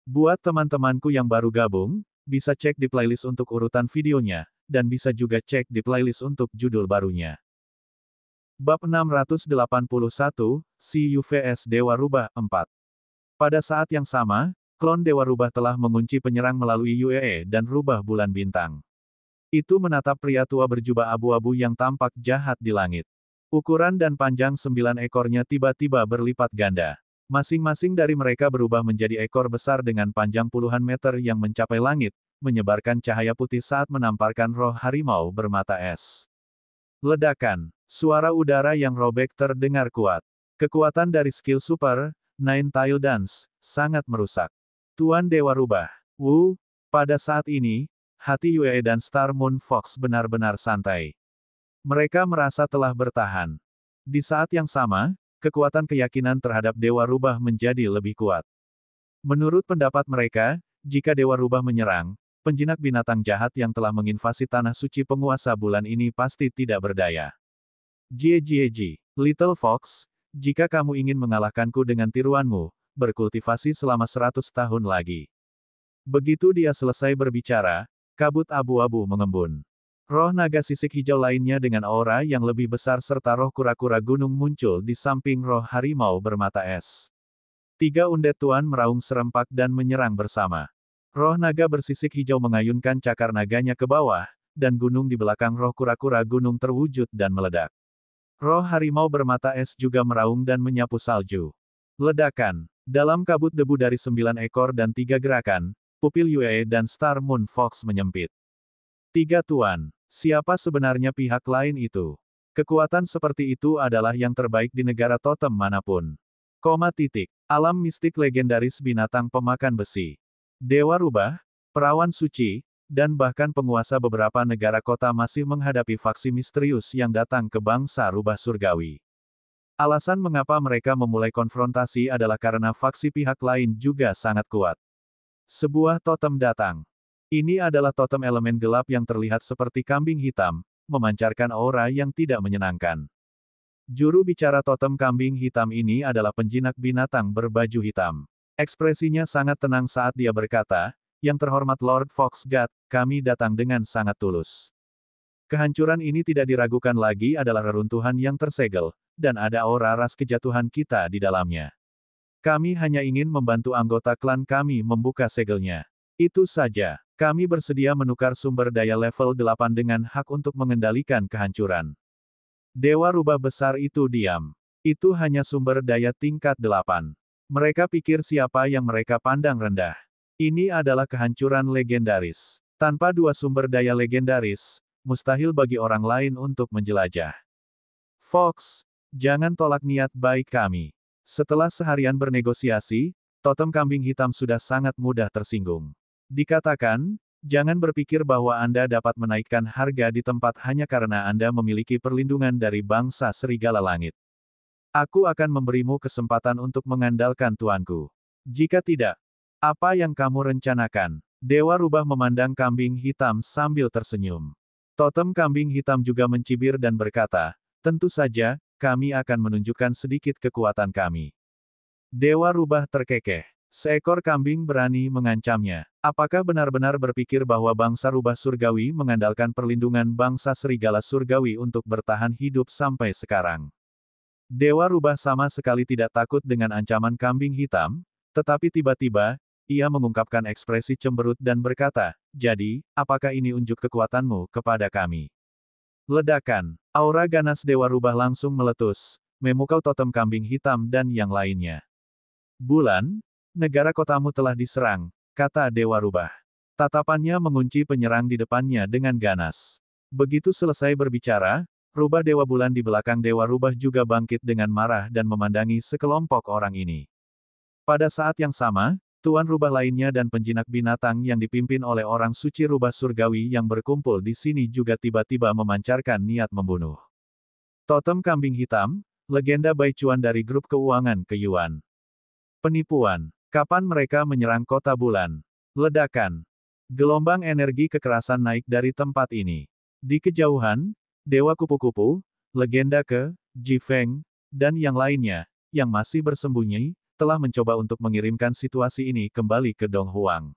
Buat teman-temanku yang baru gabung, bisa cek di playlist untuk urutan videonya, dan bisa juga cek di playlist untuk judul barunya. Bab 681, CU vs Dewa Rubah 4. Pada saat yang sama, klon Dewa Rubah telah mengunci penyerang melalui UEE dan rubah bulan bintang. Itu menatap pria tua berjubah abu-abu yang tampak jahat di langit. Ukuran dan panjang 9 ekornya tiba-tiba berlipat ganda. Masing-masing dari mereka berubah menjadi ekor besar dengan panjang puluhan meter yang mencapai langit, menyebarkan cahaya putih saat menamparkan roh harimau bermata es. Ledakan. Suara udara yang robek terdengar kuat. Kekuatan dari skill super, Nine Tail Dance, sangat merusak. Tuan Dewa Rubah. Pada saat ini, hati Yue dan Star Moon Fox benar-benar santai. Mereka merasa telah bertahan. Di saat yang sama, kekuatan keyakinan terhadap Dewa Rubah menjadi lebih kuat. Menurut pendapat mereka, jika Dewa Rubah menyerang, penjinak binatang jahat yang telah menginvasi tanah suci penguasa bulan ini pasti tidak berdaya. Jie, Little Fox, jika kamu ingin mengalahkanku dengan tiruanmu, berkultivasi selama 100 tahun lagi. Begitu dia selesai berbicara, kabut abu-abu mengembun. Roh naga sisik hijau lainnya dengan aura yang lebih besar serta roh kura-kura gunung muncul di samping roh harimau bermata es. 3 undet tuan meraung serempak dan menyerang bersama. Roh naga bersisik hijau mengayunkan cakar naganya ke bawah, dan gunung di belakang roh kura-kura gunung terwujud dan meledak. Roh harimau bermata es juga meraung dan menyapu salju. Ledakan. Dalam kabut debu dari 9 ekor dan 3 gerakan, pupil Yue dan Star Moon Fox menyempit. 3 tuan. Siapa sebenarnya pihak lain itu? Kekuatan seperti itu adalah yang terbaik di negara totem manapun. Alam mistik legendaris binatang pemakan besi. Dewa Rubah, perawan suci, dan bahkan penguasa beberapa negara kota masih menghadapi faksi misterius yang datang ke bangsa Rubah Surgawi. Alasan mengapa mereka memulai konfrontasi adalah karena faksi pihak lain juga sangat kuat. Sebuah totem datang. Ini adalah totem elemen gelap yang terlihat seperti kambing hitam, memancarkan aura yang tidak menyenangkan. Juru bicara totem kambing hitam ini adalah penjinak binatang berbaju hitam. Ekspresinya sangat tenang saat dia berkata, "Yang terhormat Lord Fox God, kami datang dengan sangat tulus. Kehancuran ini tidak diragukan lagi adalah reruntuhan yang tersegel, dan ada aura ras kejatuhan kita di dalamnya. Kami hanya ingin membantu anggota klan kami membuka segelnya. Itu saja. Kami bersedia menukar sumber daya level 8 dengan hak untuk mengendalikan kehancuran." Dewa Rubah besar itu diam. Itu hanya sumber daya tingkat 8. Mereka pikir siapa yang mereka pandang rendah. Ini adalah kehancuran legendaris. Tanpa 2 sumber daya legendaris, mustahil bagi orang lain untuk menjelajah. Fox, jangan tolak niat baik kami. Setelah seharian bernegosiasi, totem kambing hitam sudah sangat mudah tersinggung. Dikatakan, jangan berpikir bahwa Anda dapat menaikkan harga di tempat hanya karena Anda memiliki perlindungan dari bangsa serigala langit. Aku akan memberimu kesempatan untuk mengandalkan tuanku. Jika tidak, apa yang kamu rencanakan? Dewa Rubah memandang kambing hitam sambil tersenyum. Totem kambing hitam juga mencibir dan berkata, "Tentu saja, kami akan menunjukkan sedikit kekuatan kami." Dewa Rubah terkekeh. Seekor kambing berani mengancamnya. Apakah benar-benar berpikir bahwa bangsa Rubah Surgawi mengandalkan perlindungan bangsa serigala surgawi untuk bertahan hidup sampai sekarang? Dewa Rubah sama sekali tidak takut dengan ancaman kambing hitam, tetapi tiba-tiba, ia mengungkapkan ekspresi cemberut dan berkata, "Jadi, apakah ini unjuk kekuatanmu kepada kami?" Ledakan. Aura ganas Dewa Rubah langsung meletus, memukau totem kambing hitam dan yang lainnya. "Bulan, negara kotamu telah diserang," kata Dewa Rubah. Tatapannya mengunci penyerang di depannya dengan ganas. Begitu selesai berbicara, rubah Dewa Bulan di belakang Dewa Rubah juga bangkit dengan marah dan memandangi sekelompok orang ini. Pada saat yang sama, tuan rubah lainnya dan penjinak binatang yang dipimpin oleh orang suci Rubah Surgawi yang berkumpul di sini juga tiba-tiba memancarkan niat membunuh. Totem kambing hitam, legenda Baichuan dari grup keuangan ke Yuan. Penipuan. Kapan mereka menyerang kota bulan? Ledakan. Gelombang energi kekerasan naik dari tempat ini. Di kejauhan, Dewa Kupu-Kupu, legenda ke, Ji Feng, dan yang lainnya, yang masih bersembunyi, telah mencoba untuk mengirimkan situasi ini kembali ke Dong Huang.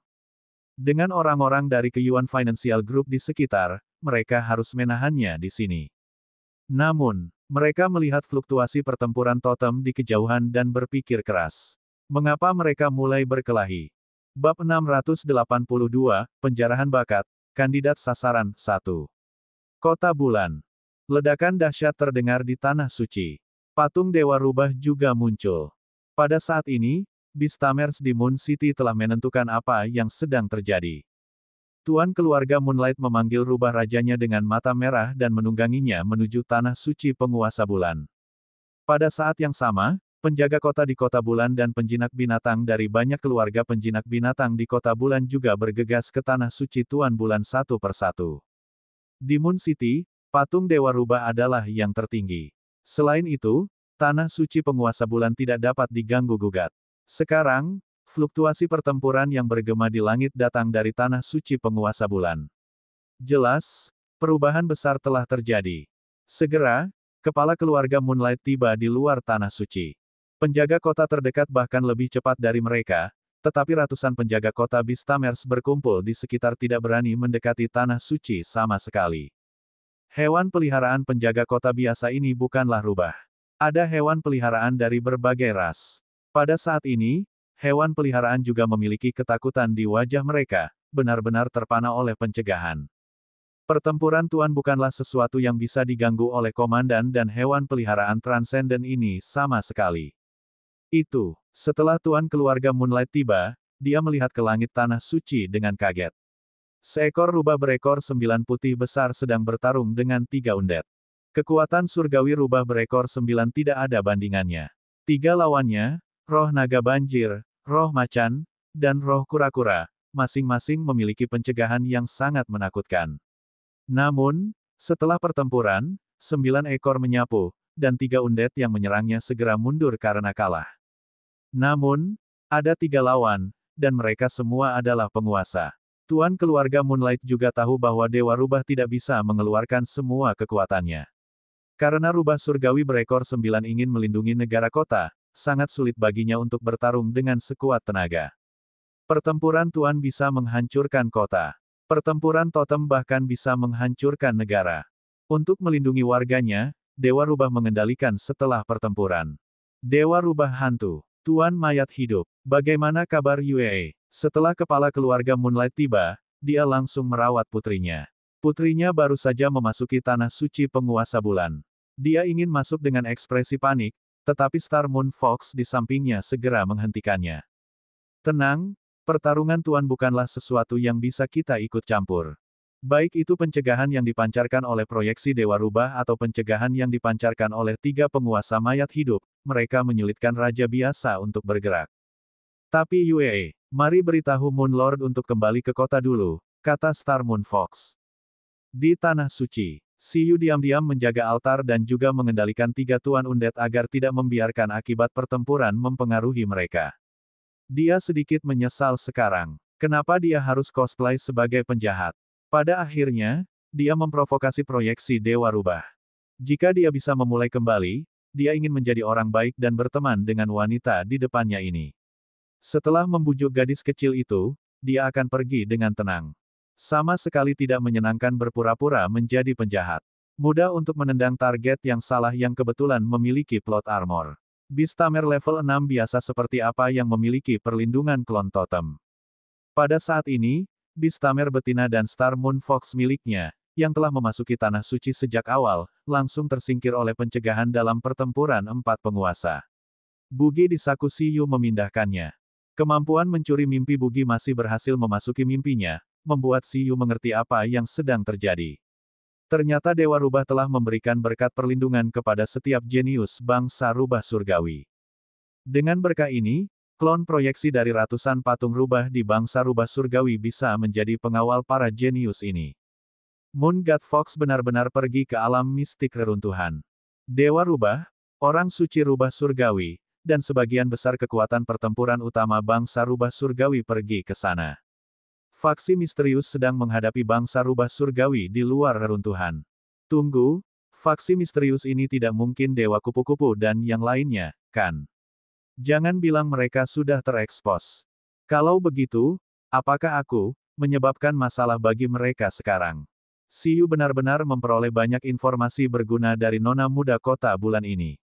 Dengan orang-orang dari Yuan Financial Group di sekitar, mereka harus menahannya di sini. Namun, mereka melihat fluktuasi pertempuran totem di kejauhan dan berpikir keras. Mengapa mereka mulai berkelahi? Bab 682, Penjarahan Bakat, Kandidat Sasaran 1. Kota Bulan. Ledakan dahsyat terdengar di Tanah Suci. Patung Dewa Rubah juga muncul. Pada saat ini, Beastamers di Moon City telah menentukan apa yang sedang terjadi. Tuan keluarga Moonlight memanggil rubah rajanya dengan mata merah dan menungganginya menuju Tanah Suci Penguasa Bulan. Pada saat yang sama, penjaga kota di Kota Bulan dan penjinak binatang dari banyak keluarga penjinak binatang di Kota Bulan juga bergegas ke Tanah Suci Tuan Bulan satu persatu. Di Moon City, patung Dewa Rubah adalah yang tertinggi. Selain itu, Tanah Suci Penguasa Bulan tidak dapat diganggu-gugat. Sekarang, fluktuasi pertempuran yang bergema di langit datang dari Tanah Suci Penguasa Bulan. Jelas, perubahan besar telah terjadi. Segera, kepala keluarga Moonlight tiba di luar Tanah Suci. Penjaga kota terdekat bahkan lebih cepat dari mereka, tetapi ratusan penjaga kota Beastamers berkumpul di sekitar tidak berani mendekati Tanah Suci sama sekali. Hewan peliharaan penjaga kota biasa ini bukanlah rubah. Ada hewan peliharaan dari berbagai ras. Pada saat ini, hewan peliharaan juga memiliki ketakutan di wajah mereka, benar-benar terpana oleh pencegahan. Pertempuran Tuan bukanlah sesuatu yang bisa diganggu oleh komandan dan hewan peliharaan transenden ini sama sekali. Setelah Tuan keluarga Moonlight tiba, dia melihat ke langit Tanah Suci dengan kaget. Seekor rubah berekor 9 putih besar sedang bertarung dengan 3 undet. Kekuatan surgawi rubah berekor 9 tidak ada bandingannya. 3 lawannya, roh naga banjir, roh macan, dan roh kura-kura, masing-masing memiliki pencegahan yang sangat menakutkan. Namun, setelah pertempuran, 9 ekor menyapu, dan 3 undet yang menyerangnya segera mundur karena kalah. Namun, ada 3 lawan, dan mereka semua adalah penguasa. Tuan keluarga Moonlight juga tahu bahwa Dewa Rubah tidak bisa mengeluarkan semua kekuatannya. Karena rubah surgawi berekor 9 ingin melindungi negara kota, sangat sulit baginya untuk bertarung dengan sekuat tenaga. Pertempuran Tuan bisa menghancurkan kota. Pertempuran totem bahkan bisa menghancurkan negara. Untuk melindungi warganya, Dewa Rubah mengendalikan setelah pertempuran. Dewa Rubah Hantu. Tuan Mayat Hidup. Bagaimana kabar Yue? Setelah kepala keluarga Moonlight tiba, dia langsung merawat putrinya. Putrinya baru saja memasuki Tanah Suci Penguasa Bulan. Dia ingin masuk dengan ekspresi panik, tetapi Star Moon Fox di sampingnya segera menghentikannya. Tenang, pertarungan Tuan bukanlah sesuatu yang bisa kita ikut campur. Baik itu pencegahan yang dipancarkan oleh proyeksi Dewa Rubah atau pencegahan yang dipancarkan oleh 3 penguasa mayat hidup, mereka menyulitkan Raja biasa untuk bergerak. Tapi Yue, mari beritahu Moon Lord untuk kembali ke kota dulu, kata Star Moon Fox. Di Tanah Suci, Siyu diam-diam menjaga altar dan juga mengendalikan 3 tuan undet agar tidak membiarkan akibat pertempuran mempengaruhi mereka. Dia sedikit menyesal sekarang. Kenapa dia harus cosplay sebagai penjahat? Pada akhirnya, dia memprovokasi proyeksi Dewa Rubah. Jika dia bisa memulai kembali, dia ingin menjadi orang baik dan berteman dengan wanita di depannya ini. Setelah membujuk gadis kecil itu, dia akan pergi dengan tenang. Sama sekali tidak menyenangkan berpura-pura menjadi penjahat. Mudah untuk menendang target yang salah yang kebetulan memiliki plot armor. Beastamer level 6 biasa seperti apa yang memiliki perlindungan klon totem. Pada saat ini, Beastamer betina dan Star Moon Fox miliknya, yang telah memasuki Tanah Suci sejak awal, langsung tersingkir oleh pencegahan dalam pertempuran 4 penguasa. Bugi di saku Siyu memindahkannya. Kemampuan mencuri mimpi Bugi masih berhasil memasuki mimpinya, membuat Siyu mengerti apa yang sedang terjadi. Ternyata Dewa Rubah telah memberikan berkat perlindungan kepada setiap jenius bangsa rubah surgawi. Dengan berkah ini, klon proyeksi dari ratusan patung rubah di bangsa rubah surgawi bisa menjadi pengawal para jenius ini. Moon God Fox benar-benar pergi ke alam mistik reruntuhan. Dewa Rubah, orang suci rubah surgawi, dan sebagian besar kekuatan pertempuran utama bangsa rubah surgawi pergi ke sana. Faksi misterius sedang menghadapi bangsa rubah surgawi di luar reruntuhan. Tunggu, faksi misterius ini tidak mungkin Dewa Kupu-Kupu dan yang lainnya, kan? Jangan bilang mereka sudah terekspos. Kalau begitu, apakah aku menyebabkan masalah bagi mereka sekarang? Siyu benar-benar memperoleh banyak informasi berguna dari nona muda kota bulan ini.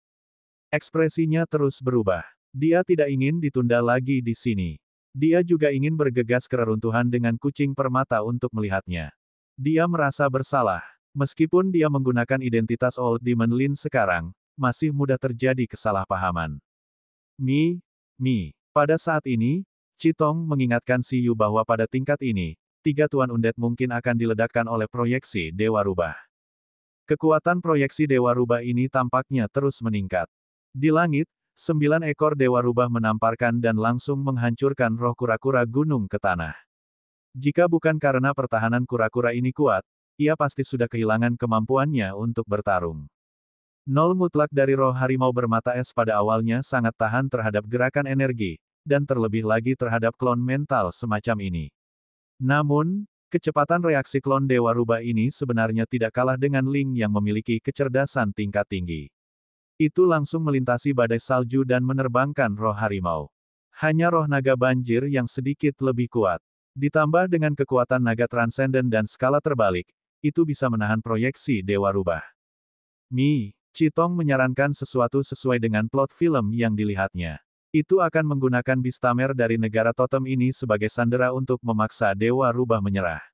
Ekspresinya terus berubah. Dia tidak ingin ditunda lagi di sini. Dia juga ingin bergegas ke reruntuhan dengan kucing permata untuk melihatnya. Dia merasa bersalah. Meskipun dia menggunakan identitas Old Demon Lin sekarang, masih mudah terjadi kesalahpahaman. Pada saat ini, Chitong mengingatkan Siyu bahwa pada tingkat ini, 3 Tuan Undead mungkin akan diledakkan oleh proyeksi Dewa Rubah. Kekuatan proyeksi Dewa Rubah ini tampaknya terus meningkat. Di langit, 9 ekor Dewa Rubah menamparkan dan langsung menghancurkan roh kura-kura gunung ke tanah. Jika bukan karena pertahanan kura-kura ini kuat, ia pasti sudah kehilangan kemampuannya untuk bertarung. Nol mutlak dari roh harimau bermata es pada awalnya sangat tahan terhadap gerakan energi, dan terlebih lagi terhadap klon mental semacam ini. Namun, kecepatan reaksi klon Dewa Rubah ini sebenarnya tidak kalah dengan Ling yang memiliki kecerdasan tingkat tinggi. Itu langsung melintasi badai salju dan menerbangkan roh harimau. Hanya roh naga banjir yang sedikit lebih kuat. Ditambah dengan kekuatan naga transenden dan skala terbalik, itu bisa menahan proyeksi Dewa Rubah. Chitong menyarankan sesuatu sesuai dengan plot film yang dilihatnya. Itu akan menggunakan Beastamer dari negara totem ini sebagai sandera untuk memaksa Dewa Rubah menyerah.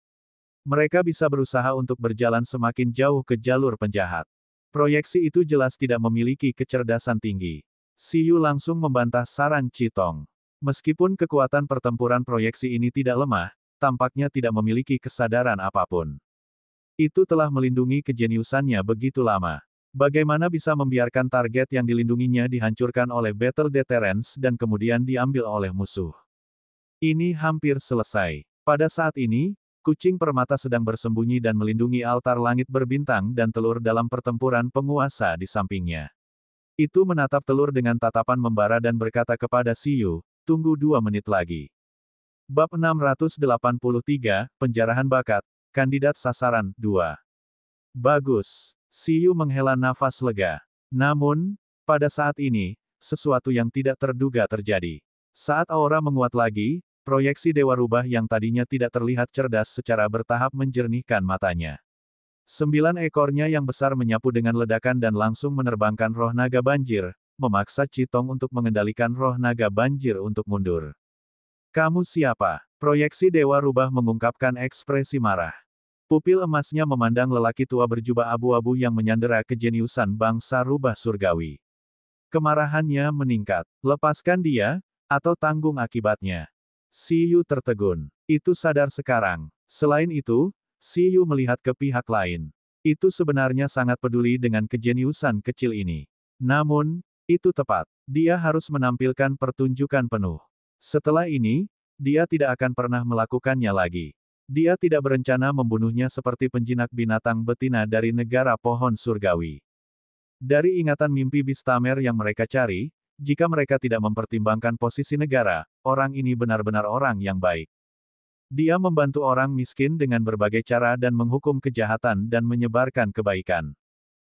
Mereka bisa berusaha untuk berjalan semakin jauh ke jalur penjahat. Proyeksi itu jelas tidak memiliki kecerdasan tinggi. Siyu langsung membantah saran Chitong. Meskipun kekuatan pertempuran proyeksi ini tidak lemah, tampaknya tidak memiliki kesadaran apapun. Itu telah melindungi kejeniusannya begitu lama. Bagaimana bisa membiarkan target yang dilindunginya dihancurkan oleh Battle Deterrence dan kemudian diambil oleh musuh? Ini hampir selesai. Pada saat ini, kucing permata sedang bersembunyi dan melindungi altar langit berbintang dan telur dalam pertempuran penguasa di sampingnya. Itu menatap telur dengan tatapan membara dan berkata kepada Siyu, tunggu 2 menit lagi. Bab 683, Penjarahan Bakat, Kandidat Sasaran, 2. Bagus. Siyu menghela nafas lega. Namun, pada saat ini, sesuatu yang tidak terduga terjadi. Saat aura menguat lagi, proyeksi Dewa Rubah yang tadinya tidak terlihat cerdas secara bertahap menjernihkan matanya. 9 ekornya yang besar menyapu dengan ledakan dan langsung menerbangkan roh naga banjir, memaksa Chitong untuk mengendalikan roh naga banjir untuk mundur. Kamu siapa? Proyeksi Dewa Rubah mengungkapkan ekspresi marah. Pupil emasnya memandang lelaki tua berjubah abu-abu yang menyandera kejeniusan bangsa rubah surgawi. Kemarahannya meningkat. Lepaskan dia, atau tanggung akibatnya. Siyu tertegun. Itu sadar sekarang. Selain itu, Siyu melihat ke pihak lain. Itu sebenarnya sangat peduli dengan kejeniusan kecil ini. Namun, itu tepat. Dia harus menampilkan pertunjukan penuh. Setelah ini, dia tidak akan pernah melakukannya lagi. Dia tidak berencana membunuhnya seperti penjinak binatang betina dari negara pohon surgawi. Dari ingatan mimpi Beastamer yang mereka cari, jika mereka tidak mempertimbangkan posisi negara, orang ini benar-benar orang yang baik. Dia membantu orang miskin dengan berbagai cara dan menghukum kejahatan dan menyebarkan kebaikan.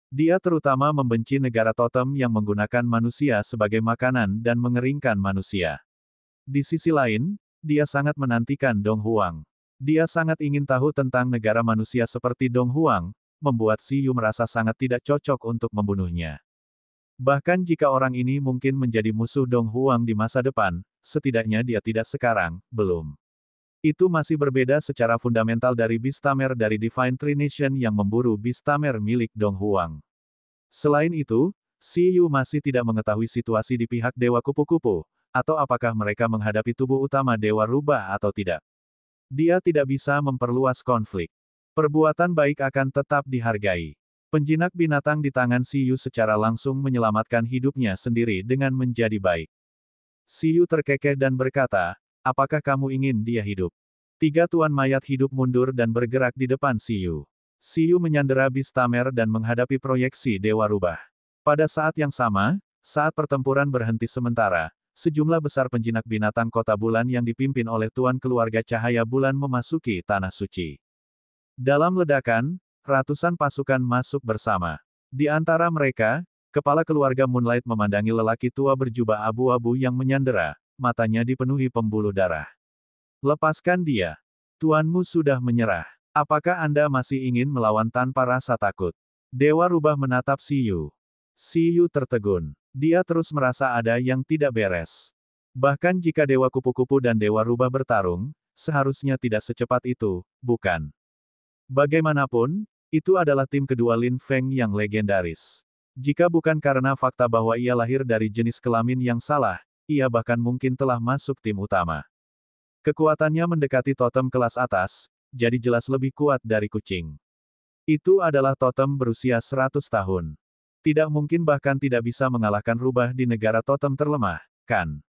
Dia terutama membenci negara totem yang menggunakan manusia sebagai makanan dan mengeringkan manusia. Di sisi lain, dia sangat menantikan Dong Huang. Dia sangat ingin tahu tentang negara manusia seperti Dong Huang, membuat Siyu merasa sangat tidak cocok untuk membunuhnya. Bahkan jika orang ini mungkin menjadi musuh Dong Huang di masa depan, setidaknya dia tidak sekarang, belum. Itu masih berbeda secara fundamental dari Beastamer dari Divine Tree Nation yang memburu Beastamer milik Dong Huang. Selain itu, Siyu masih tidak mengetahui situasi di pihak Dewa Kupu-Kupu, atau apakah mereka menghadapi tubuh utama Dewa Rubah atau tidak. Dia tidak bisa memperluas konflik. Perbuatan baik akan tetap dihargai. Penjinak binatang di tangan Siyu secara langsung menyelamatkan hidupnya sendiri dengan menjadi baik. Siyu terkekeh dan berkata, apakah kamu ingin dia hidup? 3 tuan mayat hidup mundur dan bergerak di depan Siyu. Siyu menyandera Beastamer dan menghadapi proyeksi Dewa Rubah. Pada saat yang sama, saat pertempuran berhenti sementara, sejumlah besar penjinak binatang kota bulan yang dipimpin oleh Tuan Keluarga Cahaya Bulan memasuki Tanah Suci. Dalam ledakan, ratusan pasukan masuk bersama. Di antara mereka, Kepala keluarga Moonlight memandangi lelaki tua berjubah abu-abu yang menyandera, matanya dipenuhi pembuluh darah. Lepaskan dia. Tuanmu sudah menyerah. Apakah Anda masih ingin melawan tanpa rasa takut? Dewa Rubah menatap Siyu. Siyu tertegun. Dia terus merasa ada yang tidak beres. Bahkan jika Dewa Kupu-Kupu dan Dewa Rubah bertarung, seharusnya tidak secepat itu, bukan? Bagaimanapun, itu adalah tim kedua Lin Feng yang legendaris. Jika bukan karena fakta bahwa ia lahir dari jenis kelamin yang salah, ia bahkan mungkin telah masuk tim utama. Kekuatannya mendekati totem kelas atas, jadi jelas lebih kuat dari kucing. Itu adalah totem berusia 100 tahun. Tidak mungkin bahkan tidak bisa mengalahkan rubah di negara totem terlemah, kan?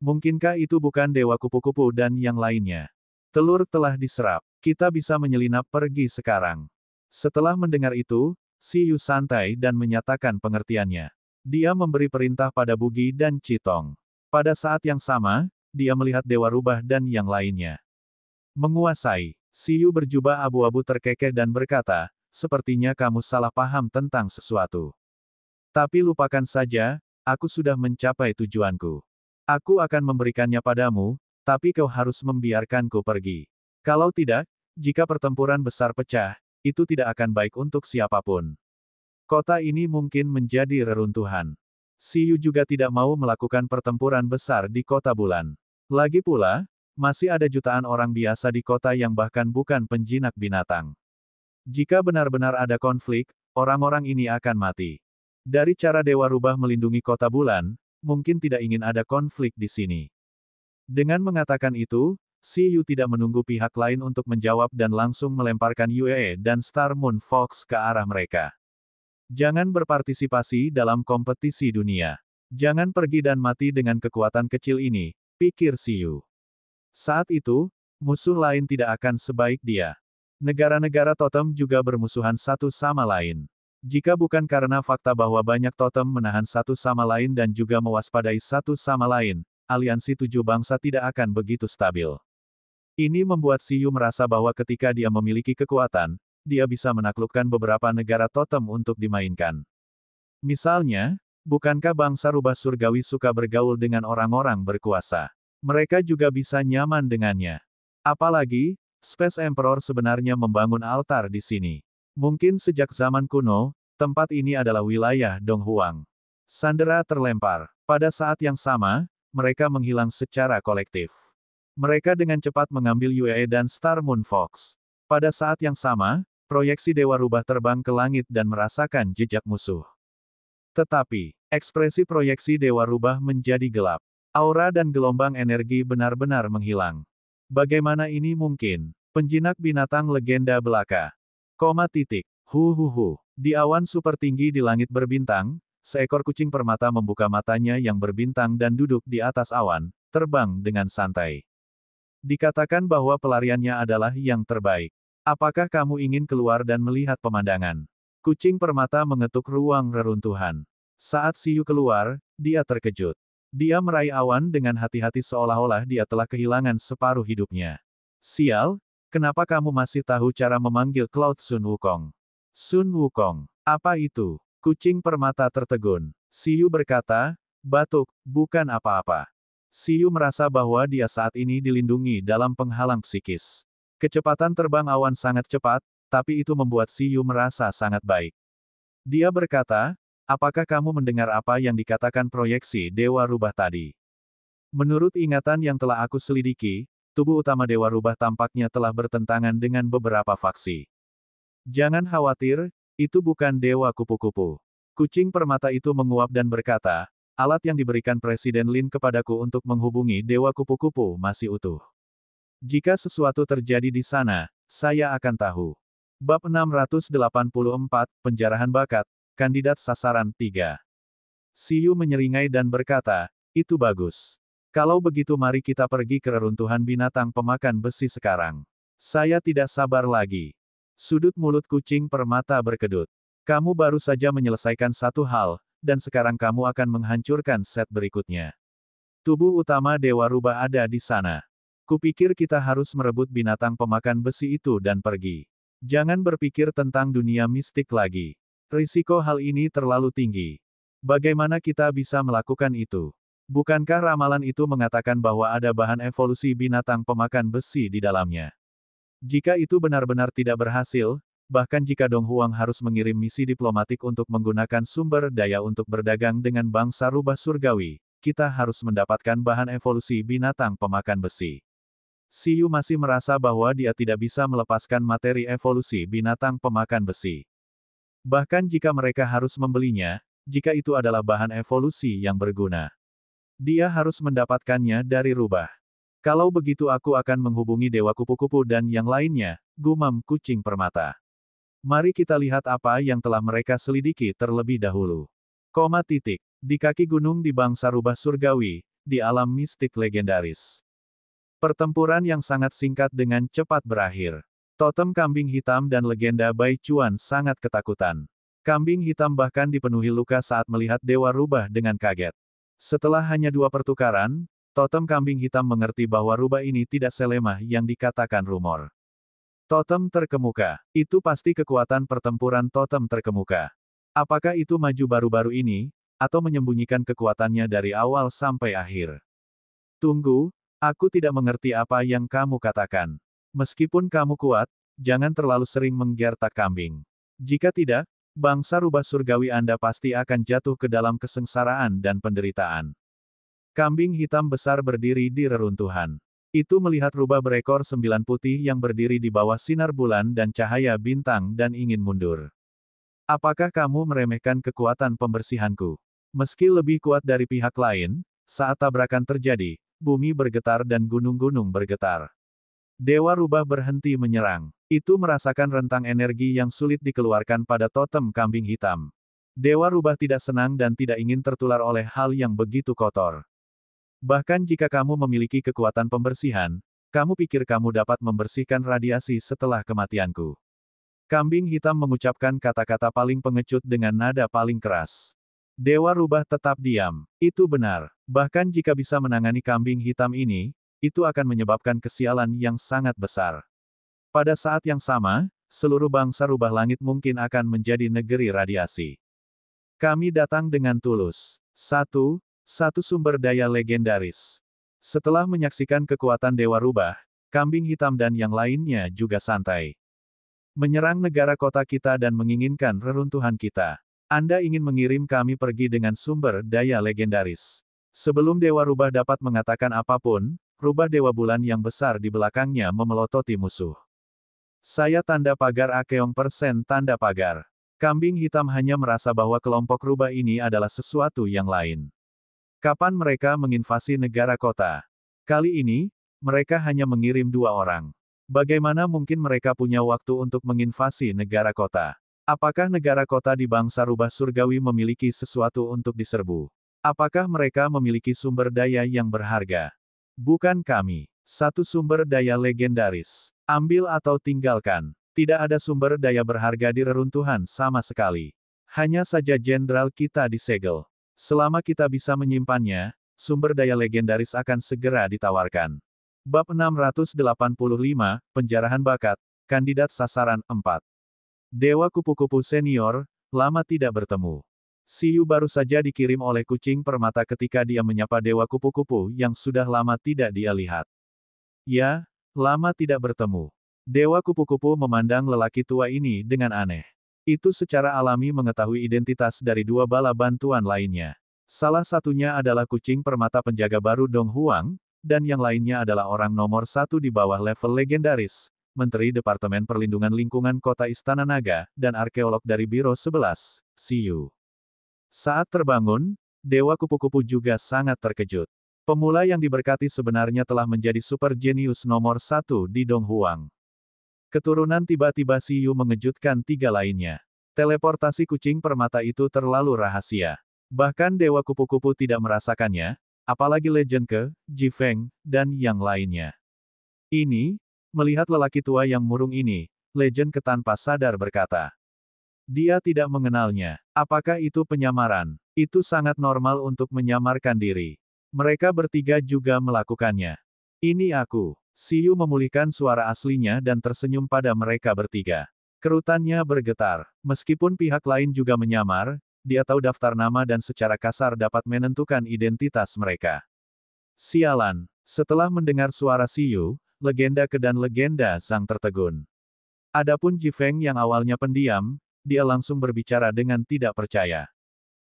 Mungkinkah itu bukan Dewa Kupu-Kupu dan yang lainnya? Telur telah diserap. Kita bisa menyelinap pergi sekarang. Setelah mendengar itu, Siyu santai dan menyatakan pengertiannya. Dia memberi perintah pada Bugi dan Citong. Pada saat yang sama, dia melihat Dewa Rubah dan yang lainnya. Menguasai. Siyu berjubah abu-abu terkekeh dan berkata, sepertinya kamu salah paham tentang sesuatu. Tapi lupakan saja, aku sudah mencapai tujuanku. Aku akan memberikannya padamu, tapi kau harus membiarkanku pergi. Kalau tidak, jika pertempuran besar pecah, itu tidak akan baik untuk siapapun. Kota ini mungkin menjadi reruntuhan. Siyu juga tidak mau melakukan pertempuran besar di kota bulan. Lagi pula, masih ada jutaan orang biasa di kota yang bahkan bukan penjinak binatang. Jika benar-benar ada konflik, orang-orang ini akan mati. Dari cara Dewa Rubah melindungi kota bulan, mungkin tidak ingin ada konflik di sini. Dengan mengatakan itu, Siyu tidak menunggu pihak lain untuk menjawab dan langsung melemparkan Yue dan Star Moon Fox ke arah mereka. Jangan berpartisipasi dalam kompetisi dunia. Jangan pergi dan mati dengan kekuatan kecil ini, pikir Siyu. Saat itu, musuh lain tidak akan sebaik dia. Negara-negara totem juga bermusuhan satu sama lain. Jika bukan karena fakta bahwa banyak totem menahan satu sama lain dan juga mewaspadai satu sama lain, aliansi tujuh bangsa tidak akan begitu stabil. Ini membuat Siyu merasa bahwa ketika dia memiliki kekuatan, dia bisa menaklukkan beberapa negara totem untuk dimainkan. Misalnya, bukankah bangsa rubah surgawi suka bergaul dengan orang-orang berkuasa? Mereka juga bisa nyaman dengannya. Apalagi, Space Emperor sebenarnya membangun altar di sini. Mungkin sejak zaman kuno, tempat ini adalah wilayah Donghuang. Sandera terlempar. Pada saat yang sama, mereka menghilang secara kolektif. Mereka dengan cepat mengambil Yue dan Star Moon Fox. Pada saat yang sama, proyeksi Dewa Rubah terbang ke langit dan merasakan jejak musuh. Tetapi, ekspresi proyeksi Dewa Rubah menjadi gelap. Aura dan gelombang energi benar-benar menghilang. Bagaimana ini mungkin? Penjinak binatang legenda belaka. Di awan super tinggi di langit berbintang, seekor kucing permata membuka matanya yang berbintang dan duduk di atas awan, terbang dengan santai. Dikatakan bahwa pelariannya adalah yang terbaik. Apakah kamu ingin keluar dan melihat pemandangan? Kucing permata mengetuk ruang reruntuhan. Saat Siyu keluar, dia terkejut. Dia meraih awan dengan hati-hati seolah-olah dia telah kehilangan separuh hidupnya. Sial, kenapa kamu masih tahu cara memanggil Cloud Sun Wukong? Sun Wukong, apa itu? Kucing permata tertegun. Siyu berkata, batuk, bukan apa-apa. Siyu merasa bahwa dia saat ini dilindungi dalam penghalang psikis. Kecepatan terbang awan sangat cepat, tapi itu membuat Siyu merasa sangat baik. Dia berkata, apakah kamu mendengar apa yang dikatakan proyeksi Dewa Rubah tadi? Menurut ingatan yang telah aku selidiki, tubuh utama Dewa Rubah tampaknya telah bertentangan dengan beberapa faksi. Jangan khawatir, itu bukan Dewa Kupu-Kupu. Kucing permata itu menguap dan berkata, alat yang diberikan Presiden Lin kepadaku untuk menghubungi Dewa Kupu-Kupu masih utuh. Jika sesuatu terjadi di sana, saya akan tahu. Bab 684, Penjarahan Bakat, Kandidat Sasaran 3. Siyu menyeringai dan berkata, itu bagus. Kalau begitu mari kita pergi ke reruntuhan binatang pemakan besi sekarang. Saya tidak sabar lagi. Sudut mulut kucing permata berkedut. Kamu baru saja menyelesaikan satu hal, dan sekarang kamu akan menghancurkan set berikutnya. Tubuh utama Dewa Rubah ada di sana. Kupikir kita harus merebut binatang pemakan besi itu dan pergi. Jangan berpikir tentang dunia mistik lagi. Risiko hal ini terlalu tinggi. Bagaimana kita bisa melakukan itu? Bukankah ramalan itu mengatakan bahwa ada bahan evolusi binatang pemakan besi di dalamnya? Jika itu benar-benar tidak berhasil, bahkan jika Dong Huang harus mengirim misi diplomatik untuk menggunakan sumber daya untuk berdagang dengan bangsa rubah surgawi, kita harus mendapatkan bahan evolusi binatang pemakan besi. Siyu masih merasa bahwa dia tidak bisa melepaskan materi evolusi binatang pemakan besi. Bahkan jika mereka harus membelinya, jika itu adalah bahan evolusi yang berguna, dia harus mendapatkannya dari rubah. Kalau begitu aku akan menghubungi Dewa Kupu-Kupu dan yang lainnya, gumam kucing permata. Mari kita lihat apa yang telah mereka selidiki terlebih dahulu. Di kaki gunung di bangsa rubah surgawi, di alam mistik legendaris. Pertempuran yang sangat singkat dengan cepat berakhir. Totem kambing hitam dan legenda Bai Chuan sangat ketakutan. Kambing hitam bahkan dipenuhi luka saat melihat Dewa Rubah dengan kaget. Setelah hanya 2 pertukaran, totem kambing hitam mengerti bahwa rubah ini tidak selemah yang dikatakan rumor. Totem terkemuka. Itu pasti kekuatan pertempuran totem terkemuka. Apakah itu maju baru-baru ini, atau menyembunyikan kekuatannya dari awal sampai akhir? Tunggu, aku tidak mengerti apa yang kamu katakan. Meskipun kamu kuat, jangan terlalu sering menggertak kambing. Jika tidak, bangsa rubah surgawi Anda pasti akan jatuh ke dalam kesengsaraan dan penderitaan. Kambing hitam besar berdiri di reruntuhan. Itu melihat rubah berekor 9 putih yang berdiri di bawah sinar bulan dan cahaya bintang dan ingin mundur. Apakah kamu meremehkan kekuatan pembersihanku? Meski lebih kuat dari pihak lain, saat tabrakan terjadi, bumi bergetar dan gunung-gunung bergetar. Dewa rubah berhenti menyerang. Itu merasakan rentang energi yang sulit dikeluarkan pada totem kambing hitam. Dewa rubah tidak senang dan tidak ingin tertular oleh hal yang begitu kotor. Bahkan jika kamu memiliki kekuatan pembersihan, kamu pikir kamu dapat membersihkan radiasi setelah kematianku. Kambing hitam mengucapkan kata-kata paling pengecut dengan nada paling keras. Dewa rubah tetap diam. Itu benar. Bahkan jika bisa menangani kambing hitam ini, itu akan menyebabkan kesialan yang sangat besar. Pada saat yang sama, seluruh bangsa rubah langit mungkin akan menjadi negeri radiasi. Kami datang dengan tulus. Satu sumber daya legendaris. Setelah menyaksikan kekuatan Dewa Rubah, kambing hitam dan yang lainnya juga santai. Menyerang negara kota kita dan menginginkan reruntuhan kita. Anda ingin mengirim kami pergi dengan sumber daya legendaris. Sebelum Dewa Rubah dapat mengatakan apapun, rubah Dewa Bulan yang besar di belakangnya memelototi musuh. Saya tanda pagar Akeong persen tanda pagar. Kambing hitam hanya merasa bahwa kelompok rubah ini adalah sesuatu yang lain. Kapan mereka menginvasi negara kota? Kali ini, mereka hanya mengirim 2 orang. Bagaimana mungkin mereka punya waktu untuk menginvasi negara kota? Apakah negara kota di bangsa rubah surgawi memiliki sesuatu untuk diserbu? Apakah mereka memiliki sumber daya yang berharga? Bukan kami. Satu sumber daya legendaris. Ambil atau tinggalkan. Tidak ada sumber daya berharga di reruntuhan sama sekali. Hanya saja jenderal kita disegel. Selama kita bisa menyimpannya, sumber daya legendaris akan segera ditawarkan. Bab 685, Penjarahan Bakat, Kandidat Sasaran 4. Dewa Kupu-Kupu Senior, lama tidak bertemu. Siyu baru saja dikirim oleh kucing permata ketika dia menyapa Dewa Kupu-Kupu yang sudah lama tidak dia lihat. Ya, lama tidak bertemu. Dewa Kupu-Kupu memandang lelaki tua ini dengan aneh. Itu secara alami mengetahui identitas dari 2 bala bantuan lainnya. Salah satunya adalah kucing permata penjaga baru Dong Huang, dan yang lainnya adalah orang nomor 1 di bawah level legendaris, Menteri Departemen Perlindungan Lingkungan Kota Istana Naga, dan arkeolog dari Biro 11, Siyu. Saat terbangun, Dewa Kupu-Kupu juga sangat terkejut. Pemula yang diberkati sebenarnya telah menjadi super jenius nomor 1 di Dong Huang. Keturunan tiba-tiba Siyu mengejutkan 3 lainnya. Teleportasi kucing permata itu terlalu rahasia. Bahkan Dewa Kupu-Kupu tidak merasakannya, apalagi Legend Ke, Ji Feng, dan yang lainnya. Melihat lelaki tua yang murung ini, Legend Ke tanpa sadar berkata. Dia tidak mengenalnya. Apakah itu penyamaran? Itu sangat normal untuk menyamarkan diri. Mereka bertiga juga melakukannya. Ini aku. Siyu memulihkan suara aslinya dan tersenyum pada mereka bertiga. Kerutannya bergetar. Meskipun pihak lain juga menyamar, dia tahu daftar nama dan secara kasar dapat menentukan identitas mereka. Sialan, setelah mendengar suara Siyu, legenda Ke dan legenda Zhang tertegun. Adapun Ji Feng yang awalnya pendiam, dia langsung berbicara dengan tidak percaya.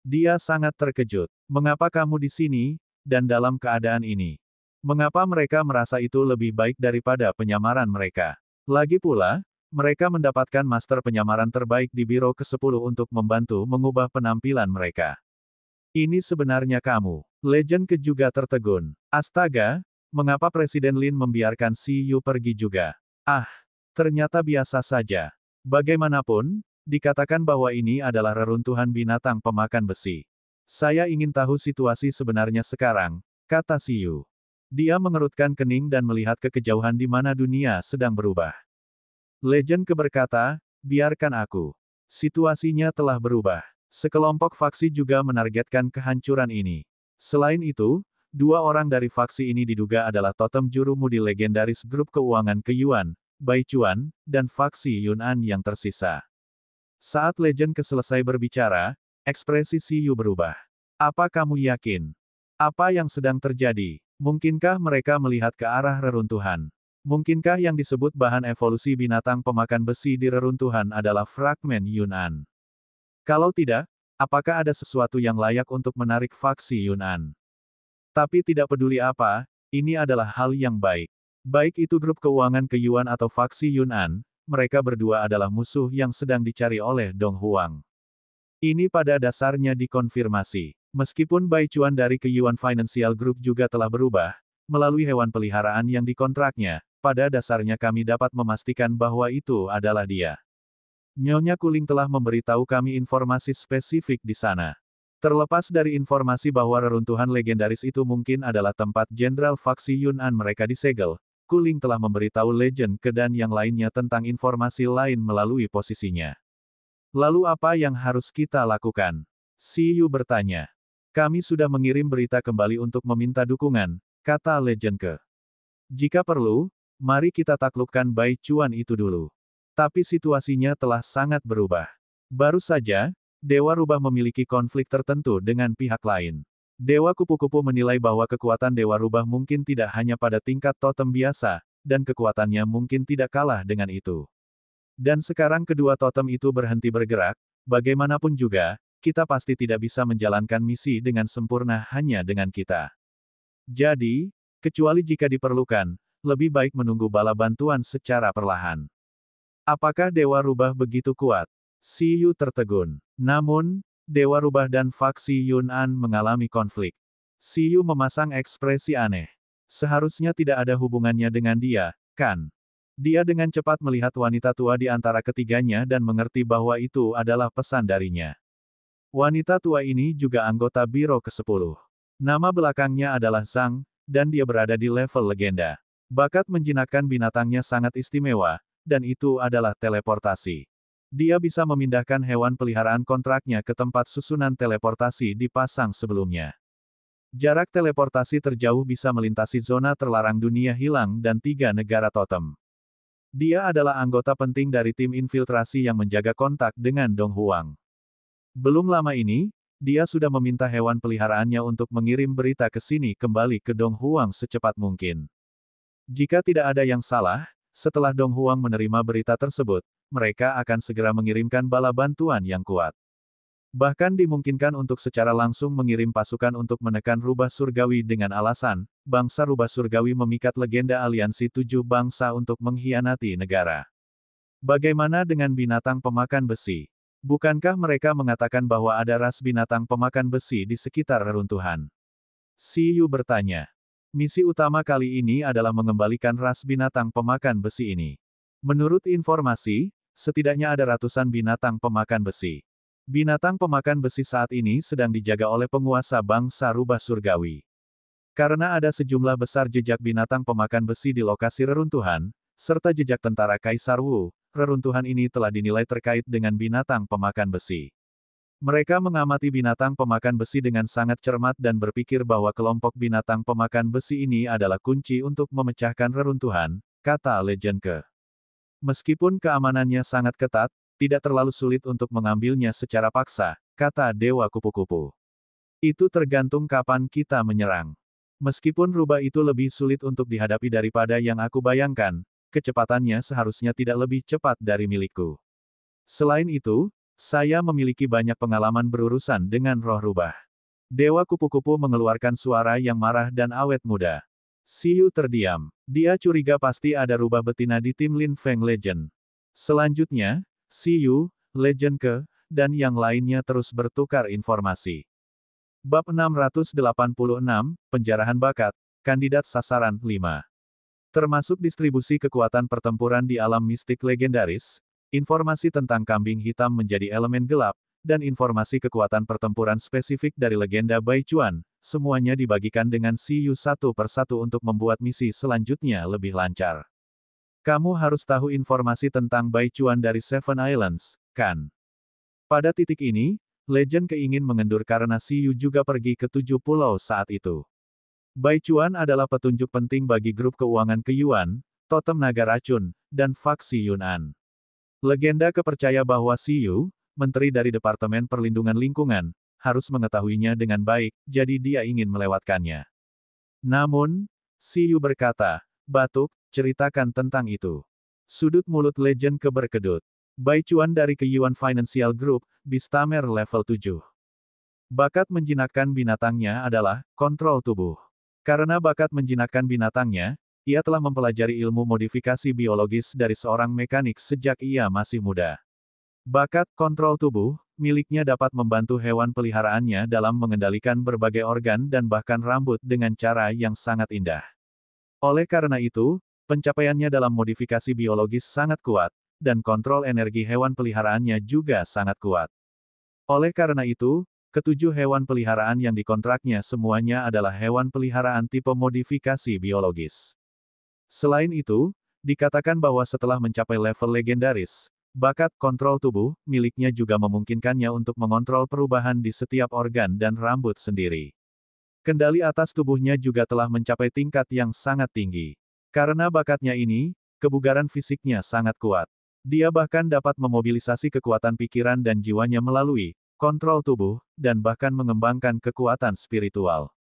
Dia sangat terkejut. Mengapa kamu di sini, dan dalam keadaan ini? Mengapa mereka merasa itu lebih baik daripada penyamaran mereka? Lagi pula, mereka mendapatkan master penyamaran terbaik di Biro ke-10 untuk membantu mengubah penampilan mereka. Ini sebenarnya kamu. Legend Ke juga tertegun. Astaga, mengapa Presiden Lin membiarkan Si Yu pergi juga? Ah, ternyata biasa saja. Bagaimanapun, dikatakan bahwa ini adalah reruntuhan binatang pemakan besi. Saya ingin tahu situasi sebenarnya sekarang, kata Si Yu. Dia mengerutkan kening dan melihat ke kejauhan di mana dunia sedang berubah. Legend Ke berkata, biarkan aku. Situasinya telah berubah. Sekelompok faksi juga menargetkan kehancuran ini. Selain itu, dua orang dari faksi ini diduga adalah totem juru mudi legendaris grup keuangan Ke Yuan, Bai Chuan, dan faksi Yun'an yang tersisa. Saat Legend Ke selesai berbicara, ekspresi Si Yu berubah. Apa kamu yakin? Apa yang sedang terjadi? Mungkinkah mereka melihat ke arah reruntuhan? Mungkinkah yang disebut bahan evolusi binatang pemakan besi di reruntuhan adalah fragmen Yun'an? Kalau tidak, apakah ada sesuatu yang layak untuk menarik faksi Yun'an? Tapi tidak peduli apa, ini adalah hal yang baik. Baik itu grup keuangan Ke Yuan atau faksi Yun'an, mereka berdua adalah musuh yang sedang dicari oleh Dong Huang. Ini pada dasarnya dikonfirmasi. Meskipun Bai Chuan dari Ke Yuan Financial Group juga telah berubah, melalui hewan peliharaan yang dikontraknya, pada dasarnya kami dapat memastikan bahwa itu adalah dia. Nyonya Kuling telah memberitahu kami informasi spesifik di sana. Terlepas dari informasi bahwa reruntuhan legendaris itu mungkin adalah tempat jenderal faksi Yun'an mereka disegel, Kuling telah memberitahu Legend Ke dan yang lainnya tentang informasi lain melalui posisinya. Lalu apa yang harus kita lakukan? Si Yu bertanya. Kami sudah mengirim berita kembali untuk meminta dukungan, kata Legend Ke. Jika perlu, mari kita taklukkan Bai Chuan itu dulu. Tapi situasinya telah sangat berubah. Baru saja, Dewa Rubah memiliki konflik tertentu dengan pihak lain. Dewa Kupu-Kupu menilai bahwa kekuatan Dewa Rubah mungkin tidak hanya pada tingkat totem biasa, dan kekuatannya mungkin tidak kalah dengan itu. Dan sekarang kedua totem itu berhenti bergerak, bagaimanapun juga, kita pasti tidak bisa menjalankan misi dengan sempurna hanya dengan kita. Jadi, kecuali jika diperlukan, lebih baik menunggu bala bantuan secara perlahan. Apakah Dewa Rubah begitu kuat? Si Yu tertegun. Namun, Dewa Rubah dan faksi Yun'an mengalami konflik. Si Yu memasang ekspresi aneh. Seharusnya tidak ada hubungannya dengan dia, kan? Dia dengan cepat melihat wanita tua di antara ketiganya dan mengerti bahwa itu adalah pesan darinya. Wanita tua ini juga anggota Biro ke-10. Nama belakangnya adalah Zhang, dan dia berada di level legenda. Bakat menjinakkan binatangnya sangat istimewa, dan itu adalah teleportasi. Dia bisa memindahkan hewan peliharaan kontraknya ke tempat susunan teleportasi dipasang sebelumnya. Jarak teleportasi terjauh bisa melintasi zona terlarang dunia hilang dan 3 negara totem. Dia adalah anggota penting dari tim infiltrasi yang menjaga kontak dengan Dong Huang. Belum lama ini, dia sudah meminta hewan peliharaannya untuk mengirim berita ke sini kembali ke Dong Huang secepat mungkin. Jika tidak ada yang salah, setelah Dong Huang menerima berita tersebut, mereka akan segera mengirimkan bala bantuan yang kuat. Bahkan dimungkinkan untuk secara langsung mengirim pasukan untuk menekan rubah surgawi dengan alasan, bangsa rubah surgawi memikat legenda aliansi 7 bangsa untuk mengkhianati negara. Bagaimana dengan binatang pemakan besi? Bukankah mereka mengatakan bahwa ada ras binatang pemakan besi di sekitar reruntuhan? Si Yu bertanya. Misi utama kali ini adalah mengembalikan ras binatang pemakan besi ini. Menurut informasi, setidaknya ada ratusan binatang pemakan besi. Binatang pemakan besi saat ini sedang dijaga oleh penguasa bangsa rubah surgawi. Karena ada sejumlah besar jejak binatang pemakan besi di lokasi reruntuhan, serta jejak tentara Kaisar Wu, reruntuhan ini telah dinilai terkait dengan binatang pemakan besi. Mereka mengamati binatang pemakan besi dengan sangat cermat dan berpikir bahwa kelompok binatang pemakan besi ini adalah kunci untuk memecahkan reruntuhan, kata Legend Ke. Meskipun keamanannya sangat ketat, tidak terlalu sulit untuk mengambilnya secara paksa, kata Dewa Kupu-Kupu. Itu tergantung kapan kita menyerang. Meskipun rubah itu lebih sulit untuk dihadapi daripada yang aku bayangkan, kecepatannya seharusnya tidak lebih cepat dari milikku. Selain itu, saya memiliki banyak pengalaman berurusan dengan roh rubah. Dewa Kupu-Kupu mengeluarkan suara yang marah dan awet muda. Xiyu terdiam. Dia curiga pasti ada rubah betina di tim Lin Feng Legend. Selanjutnya, Xiyu, Legend ke, dan yang lainnya terus bertukar informasi. Bab 686, Penjarahan Bakat, Kandidat Sasaran 5. Termasuk distribusi kekuatan pertempuran di alam mistik legendaris, informasi tentang kambing hitam menjadi elemen gelap, dan informasi kekuatan pertempuran spesifik dari legenda Bai Chuan, semuanya dibagikan dengan Xiyu satu persatu untuk membuat misi selanjutnya lebih lancar. Kamu harus tahu informasi tentang Bai Chuan dari Seven Islands, kan? Pada titik ini, Legend keingin mengendur karena Xiyu juga pergi ke 7 pulau saat itu. Bai Chuan adalah petunjuk penting bagi grup keuangan ke Yuan, totem naga racun, dan faksi Yun'an. Legenda kepercaya bahwa Xiyu, menteri dari Departemen Perlindungan Lingkungan, harus mengetahuinya dengan baik, jadi dia ingin melewatkannya. Namun, Xiyu berkata, batuk, ceritakan tentang itu. Sudut mulut Legend ke berkedut. Bai Chuan dari Yuan Financial Group, Bistamer level 7. Bakat menjinakkan binatangnya adalah kontrol tubuh. Karena bakat menjinakkan binatangnya, ia telah mempelajari ilmu modifikasi biologis dari seorang mekanik sejak ia masih muda. Bakat kontrol tubuh miliknya dapat membantu hewan peliharaannya dalam mengendalikan berbagai organ dan bahkan rambut dengan cara yang sangat indah. Oleh karena itu, pencapaiannya dalam modifikasi biologis sangat kuat, dan kontrol energi hewan peliharaannya juga sangat kuat. Oleh karena itu, ketujuh hewan peliharaan yang dikontraknya semuanya adalah hewan peliharaan tipe modifikasi biologis. Selain itu, dikatakan bahwa setelah mencapai level legendaris, bakat kontrol tubuh miliknya juga memungkinkannya untuk mengontrol perubahan di setiap organ dan rambut sendiri. Kendali atas tubuhnya juga telah mencapai tingkat yang sangat tinggi. Karena bakatnya ini, kebugaran fisiknya sangat kuat. Dia bahkan dapat memobilisasi kekuatan pikiran dan jiwanya melalui kontrol tubuh, dan bahkan mengembangkan kekuatan spiritual.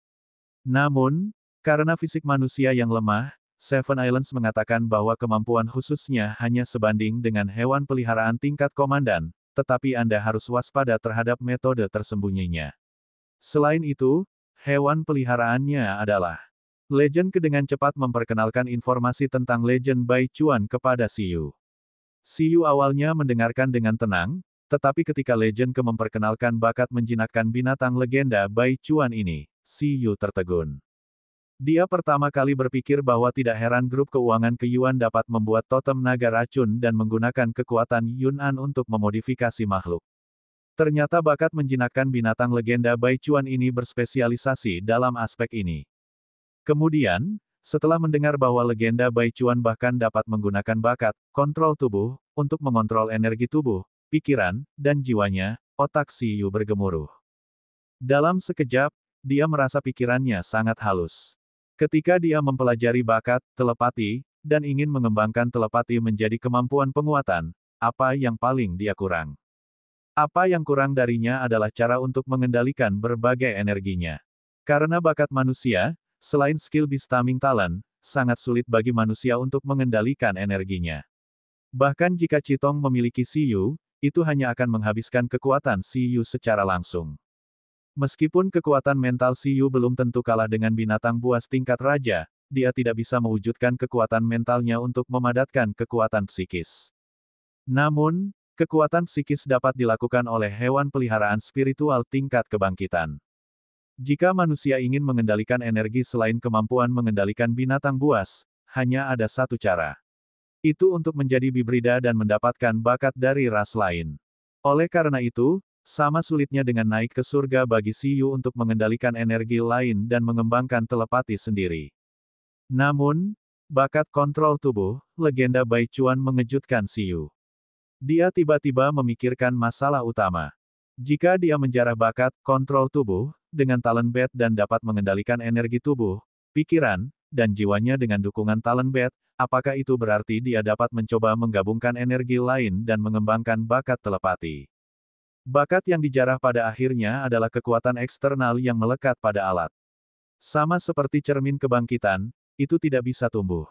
Namun, karena fisik manusia yang lemah, Seven Islands mengatakan bahwa kemampuan khususnya hanya sebanding dengan hewan peliharaan tingkat komandan, tetapi Anda harus waspada terhadap metode tersembunyinya. Selain itu, hewan peliharaannya adalah Legend ke dengan cepat memperkenalkan informasi tentang Legend Bai Chuan kepada Xiyu. Xiyu awalnya mendengarkan dengan tenang, tetapi ketika Legend ke memperkenalkan bakat menjinakkan binatang legenda Bai Chuan ini, Xiyu tertegun. Dia pertama kali berpikir bahwa tidak heran grup keuangan ke Yuan dapat membuat totem naga racun dan menggunakan kekuatan Yun'an untuk memodifikasi makhluk. Ternyata bakat menjinakkan binatang legenda Bai Chuan ini berspesialisasi dalam aspek ini. Kemudian, setelah mendengar bahwa legenda Bai Chuan bahkan dapat menggunakan bakat kontrol tubuh untuk mengontrol energi tubuh, pikiran, dan jiwanya, otak Xiyu bergemuruh. Dalam sekejap, dia merasa pikirannya sangat halus. Ketika dia mempelajari bakat telepati dan ingin mengembangkan telepati menjadi kemampuan penguatan, apa yang paling dia kurang? Apa yang kurang darinya adalah cara untuk mengendalikan berbagai energinya. Karena bakat manusia, selain skill Beastaming Talent, sangat sulit bagi manusia untuk mengendalikan energinya. Bahkan jika Chitong memiliki Xiyu, itu hanya akan menghabiskan kekuatan Xiyu secara langsung. Meskipun kekuatan mental Xiyu belum tentu kalah dengan binatang buas tingkat raja, dia tidak bisa mewujudkan kekuatan mentalnya untuk memadatkan kekuatan psikis. Namun, kekuatan psikis dapat dilakukan oleh hewan peliharaan spiritual tingkat kebangkitan. Jika manusia ingin mengendalikan energi selain kemampuan mengendalikan binatang buas, hanya ada satu cara. Itu untuk menjadi bibrida dan mendapatkan bakat dari ras lain. Oleh karena itu, sama sulitnya dengan naik ke surga bagi Xiyu untuk mengendalikan energi lain dan mengembangkan telepati sendiri. Namun, bakat kontrol tubuh, legenda Bai Chuan mengejutkan Xiyu. Dia tiba-tiba memikirkan masalah utama. Jika dia menjarah bakat kontrol tubuh, dengan talent bed dan dapat mengendalikan energi tubuh, pikiran, dan jiwanya dengan dukungan talent bed, apakah itu berarti dia dapat mencoba menggabungkan energi lain dan mengembangkan bakat telepati? Bakat yang dijarah pada akhirnya adalah kekuatan eksternal yang melekat pada alat. Sama seperti cermin kebangkitan, itu tidak bisa tumbuh.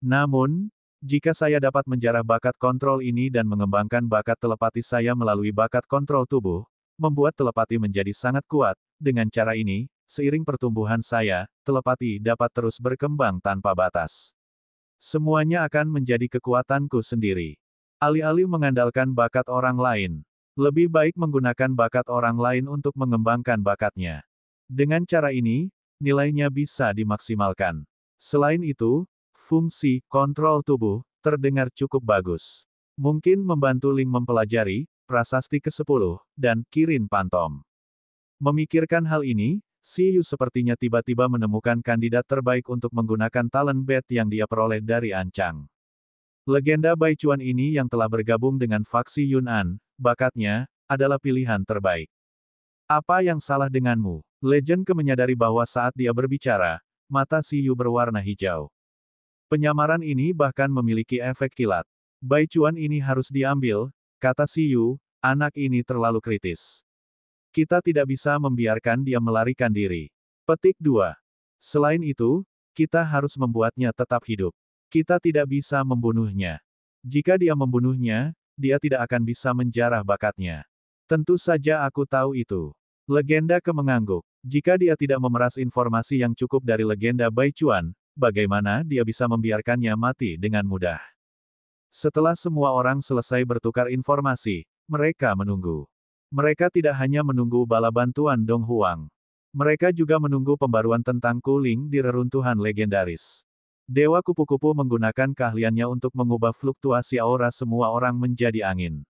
Namun, jika saya dapat menjarah bakat kontrol ini dan mengembangkan bakat telepati saya melalui bakat kontrol tubuh, membuat telepati menjadi sangat kuat, dengan cara ini, seiring pertumbuhan saya, telepati dapat terus berkembang tanpa batas. Semuanya akan menjadi kekuatanku sendiri. Alih-alih mengandalkan bakat orang lain, lebih baik menggunakan bakat orang lain untuk mengembangkan bakatnya. Dengan cara ini, nilainya bisa dimaksimalkan. Selain itu, fungsi kontrol tubuh terdengar cukup bagus. Mungkin membantu Ling mempelajari prasasti ke-10 dan Kirin Pantom. Memikirkan hal ini, Si Yu sepertinya tiba-tiba menemukan kandidat terbaik untuk menggunakan talent bet yang dia peroleh dari Ancang. Legenda Baichuan ini yang telah bergabung dengan faksi Yun'an, bakatnya adalah pilihan terbaik. Apa yang salah denganmu? Legend Ke menyadari bahwa saat dia berbicara, mata Si Yu berwarna hijau. Penyamaran ini bahkan memiliki efek kilat. Baichuan ini harus diambil, kata Si Yu, anak ini terlalu kritis. Kita tidak bisa membiarkan dia melarikan diri. Petik 2. Selain itu, kita harus membuatnya tetap hidup. Kita tidak bisa membunuhnya. Jika dia membunuhnya, dia tidak akan bisa menjarah bakatnya. Tentu saja aku tahu itu. Legenda Ke mengangguk. Jika dia tidak memeras informasi yang cukup dari legenda Baichuan, bagaimana dia bisa membiarkannya mati dengan mudah? Setelah semua orang selesai bertukar informasi, mereka menunggu. Mereka tidak hanya menunggu bala bantuan Dong Huang. Mereka juga menunggu pembaruan tentang Kuling di reruntuhan legendaris. Dewa Kupu-Kupu menggunakan keahliannya untuk mengubah fluktuasi aura semua orang menjadi angin.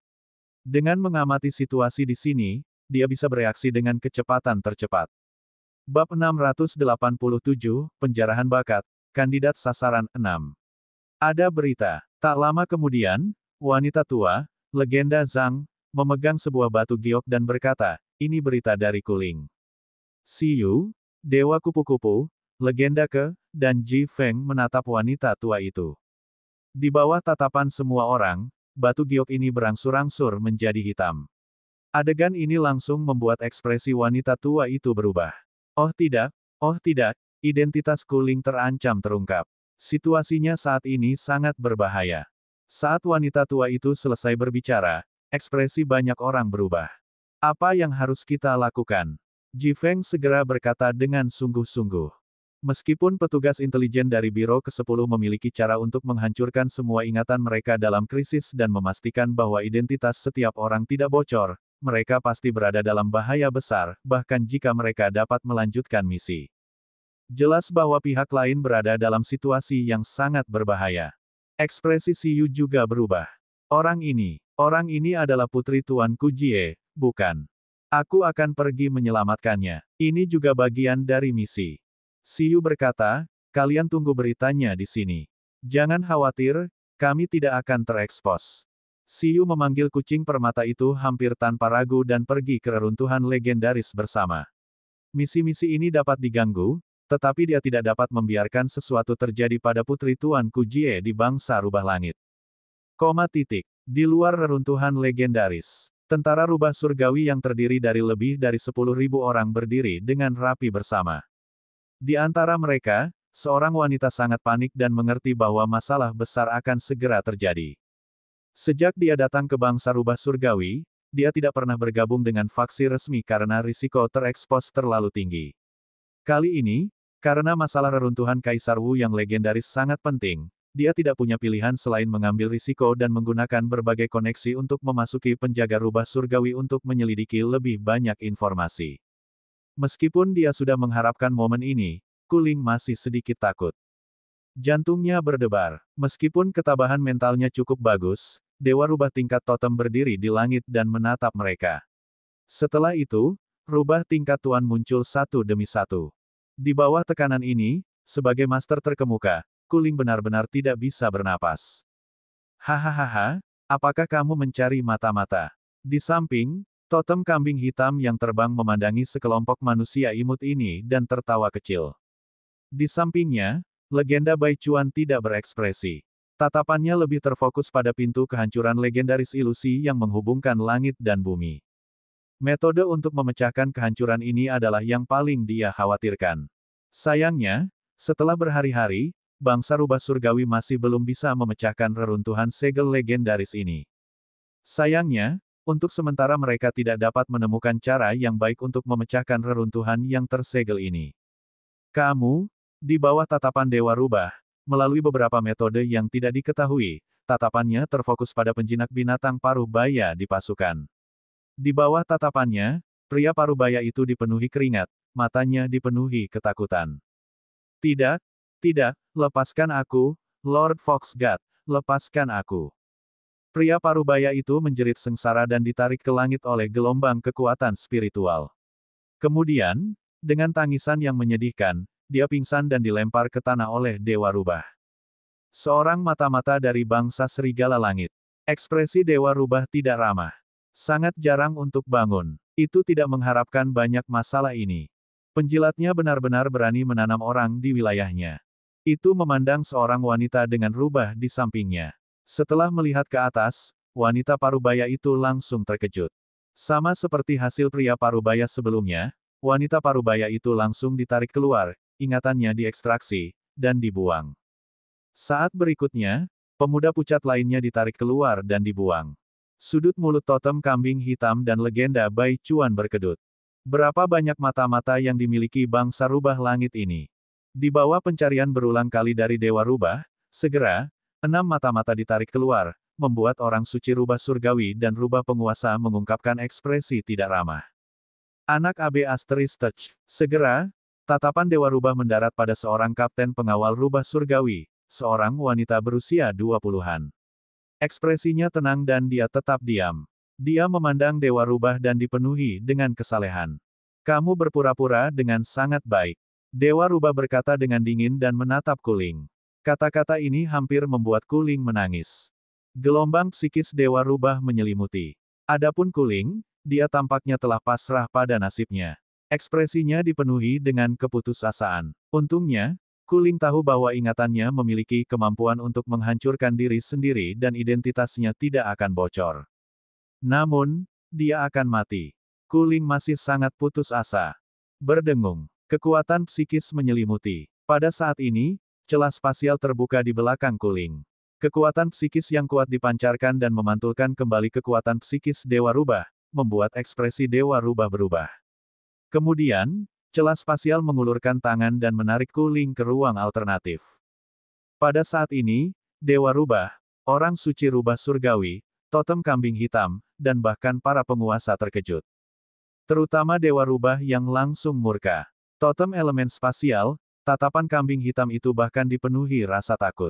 Dengan mengamati situasi di sini, dia bisa bereaksi dengan kecepatan tercepat. Bab 687, Penjarahan Bakat, Kandidat Sasaran 6. Ada berita. Tak lama kemudian, wanita tua, legenda Zhang, memegang sebuah batu giok dan berkata, ini berita dari Kuling. Si Yu, Dewa Kupu-Kupu, Legenda Ke, dan Ji Feng menatap wanita tua itu. Di bawah tatapan semua orang, batu giok ini berangsur-angsur menjadi hitam. Adegan ini langsung membuat ekspresi wanita tua itu berubah. Oh tidak, identitas Kuling terancam terungkap. Situasinya saat ini sangat berbahaya. Saat wanita tua itu selesai berbicara, ekspresi banyak orang berubah. Apa yang harus kita lakukan? Ji Feng segera berkata dengan sungguh-sungguh. Meskipun petugas intelijen dari Biro ke-10 memiliki cara untuk menghancurkan semua ingatan mereka dalam krisis dan memastikan bahwa identitas setiap orang tidak bocor, mereka pasti berada dalam bahaya besar, bahkan jika mereka dapat melanjutkan misi. Jelas bahwa pihak lain berada dalam situasi yang sangat berbahaya. Ekspresi Si Yu juga berubah. Orang ini adalah putri Tuanku Jie, bukan? Aku akan pergi menyelamatkannya. Ini juga bagian dari misi. Si Yu berkata, kalian tunggu beritanya di sini. Jangan khawatir, kami tidak akan terekspos. Si Yu memanggil kucing permata itu hampir tanpa ragu dan pergi ke reruntuhan legendaris bersama. Misi-misi ini dapat diganggu, tetapi dia tidak dapat membiarkan sesuatu terjadi pada putri Tuanku Jie di bangsa rubah langit. Di luar reruntuhan legendaris, tentara rubah surgawi yang terdiri dari lebih dari 10.000 orang berdiri dengan rapi bersama. Di antara mereka, seorang wanita sangat panik dan mengerti bahwa masalah besar akan segera terjadi. Sejak dia datang ke bangsa rubah surgawi, dia tidak pernah bergabung dengan faksi resmi karena risiko terekspos terlalu tinggi. Kali ini, karena masalah reruntuhan Kaisar Wu yang legendaris sangat penting, dia tidak punya pilihan selain mengambil risiko dan menggunakan berbagai koneksi untuk memasuki penjaga rubah surgawi untuk menyelidiki lebih banyak informasi. Meskipun dia sudah mengharapkan momen ini, Kuling masih sedikit takut. Jantungnya berdebar. Meskipun ketabahan mentalnya cukup bagus, Dewa Rubah tingkat totem berdiri di langit dan menatap mereka. Setelah itu, rubah tingkat tuan muncul satu demi satu. Di bawah tekanan ini, sebagai master terkemuka, Kuling benar-benar tidak bisa bernapas. Hahaha, apakah kamu mencari mata-mata? Di samping, totem kambing hitam yang terbang memandangi sekelompok manusia imut ini dan tertawa kecil. Di sampingnya, legenda Baichuan tidak berekspresi. Tatapannya lebih terfokus pada pintu kehancuran legendaris ilusi yang menghubungkan langit dan bumi. Metode untuk memecahkan kehancuran ini adalah yang paling dia khawatirkan. Sayangnya, setelah berhari-hari, bangsa rubah surgawi masih belum bisa memecahkan reruntuhan segel legendaris ini. Sayangnya, untuk sementara mereka tidak dapat menemukan cara yang baik untuk memecahkan reruntuhan yang tersegel ini. Kamu, di bawah tatapan Dewa Rubah, melalui beberapa metode yang tidak diketahui, tatapannya terfokus pada penjinak binatang paruh baya di pasukan. Di bawah tatapannya, pria paruh baya itu dipenuhi keringat, matanya dipenuhi ketakutan. Tidak, tidak, lepaskan aku, Lord Foxguard, lepaskan aku. Pria parubaya itu menjerit sengsara dan ditarik ke langit oleh gelombang kekuatan spiritual. Kemudian, dengan tangisan yang menyedihkan, dia pingsan dan dilempar ke tanah oleh Dewa Rubah. Seorang mata-mata dari bangsa serigala langit. Ekspresi Dewa Rubah tidak ramah. Sangat jarang untuk bangun. Itu tidak mengharapkan banyak masalah ini. Penjilatnya benar-benar berani menanam orang di wilayahnya. Itu memandang seorang wanita dengan rubah di sampingnya. Setelah melihat ke atas, wanita parubaya itu langsung terkejut. Sama seperti hasil pria parubaya sebelumnya, wanita parubaya itu langsung ditarik keluar, ingatannya diekstraksi, dan dibuang. Saat berikutnya, pemuda pucat lainnya ditarik keluar dan dibuang. Sudut mulut totem kambing hitam dan legenda Bai Chuan berkedut. Berapa banyak mata-mata yang dimiliki bangsa rubah langit ini? Di bawah pencarian berulang kali dari Dewa Rubah, segera, 6 mata-mata ditarik keluar, membuat orang suci rubah surgawi dan rubah penguasa mengungkapkan ekspresi tidak ramah. Anak AB Asteris Touch. Segera, tatapan Dewa Rubah mendarat pada seorang kapten pengawal rubah surgawi, seorang wanita berusia 20-an. Ekspresinya tenang dan dia tetap diam. Dia memandang Dewa Rubah dan dipenuhi dengan kesalehan. Kamu berpura-pura dengan sangat baik. Dewa Rubah berkata dengan dingin dan menatap Kuling. Kata-kata ini hampir membuat Kuling menangis. Gelombang psikis Dewa Rubah menyelimuti. Adapun Kuling, dia tampaknya telah pasrah pada nasibnya. Ekspresinya dipenuhi dengan keputusasaan. Untungnya, Kuling tahu bahwa ingatannya memiliki kemampuan untuk menghancurkan diri sendiri dan identitasnya tidak akan bocor. Namun, dia akan mati. Kuling masih sangat putus asa. Berdengung. Kekuatan psikis menyelimuti. Pada saat ini, celah spasial terbuka di belakang Kuling. Kekuatan psikis yang kuat dipancarkan dan memantulkan kembali kekuatan psikis Dewa Rubah, membuat ekspresi Dewa Rubah berubah. Kemudian, celah spasial mengulurkan tangan dan menarik Kuling ke ruang alternatif. Pada saat ini, Dewa Rubah, orang suci rubah surgawi, totem kambing hitam, dan bahkan para penguasa terkejut. Terutama Dewa Rubah yang langsung murka. Totem elemen spasial, tatapan kambing hitam itu bahkan dipenuhi rasa takut.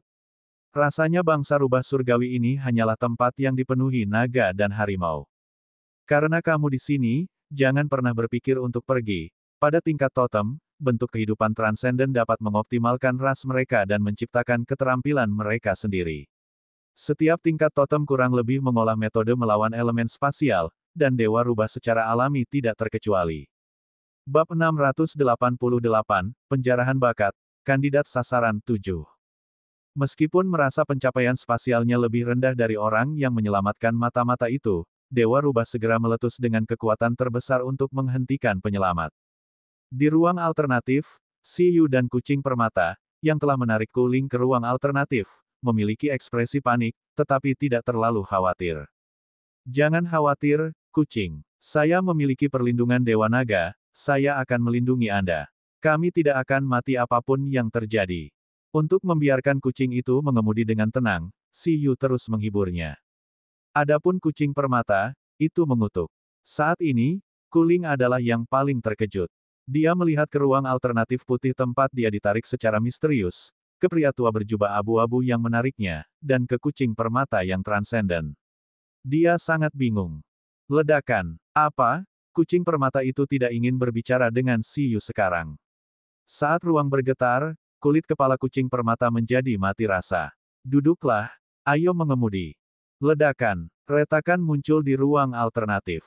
Rasanya bangsa rubah surgawi ini hanyalah tempat yang dipenuhi naga dan harimau. Karena kamu di sini, jangan pernah berpikir untuk pergi. Pada tingkat totem, bentuk kehidupan transenden dapat mengoptimalkan ras mereka dan menciptakan keterampilan mereka sendiri. Setiap tingkat totem kurang lebih mengolah metode melawan elemen spasial, dan Dewa Rubah secara alami tidak terkecuali. Bab 688, Penjarahan Bakat, Kandidat Sasaran 7. Meskipun merasa pencapaian spasialnya lebih rendah dari orang yang menyelamatkan mata-mata itu, Dewa Rubah segera meletus dengan kekuatan terbesar untuk menghentikan penyelamat. Di ruang alternatif, Si Yu dan kucing permata, yang telah menarik Kuling ke ruang alternatif, memiliki ekspresi panik, tetapi tidak terlalu khawatir. Jangan khawatir, kucing. Saya memiliki perlindungan Dewa Naga, saya akan melindungi Anda. Kami tidak akan mati apapun yang terjadi. Untuk membiarkan kucing itu mengemudi dengan tenang, Si Yu terus menghiburnya. Adapun kucing permata, itu mengutuk. Saat ini, Kuling adalah yang paling terkejut. Dia melihat ke ruang alternatif putih tempat dia ditarik secara misterius, ke pria tua berjubah abu-abu yang menariknya, dan ke kucing permata yang transenden. Dia sangat bingung. Ledakan. Apa? Kucing permata itu tidak ingin berbicara dengan Si Yu sekarang. Saat ruang bergetar, kulit kepala kucing permata menjadi mati rasa. Duduklah, ayo mengemudi. Ledakan. Retakan muncul di ruang alternatif.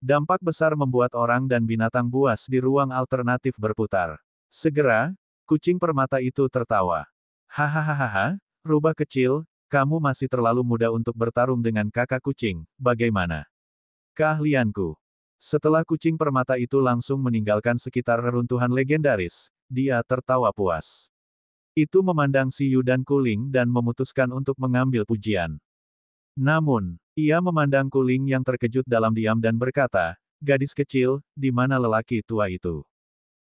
Dampak besar membuat orang dan binatang buas di ruang alternatif berputar. Segera, kucing permata itu tertawa. Hahaha, rubah kecil, kamu masih terlalu muda untuk bertarung dengan kakak kucing, bagaimana? Keahlianku. Setelah kucing permata itu langsung meninggalkan sekitar reruntuhan legendaris, dia tertawa puas. Itu memandang Siyu dan Kuling dan memutuskan untuk mengambil pujian. Namun, ia memandang Kuling yang terkejut dalam diam dan berkata, "Gadis kecil, di mana lelaki tua itu?"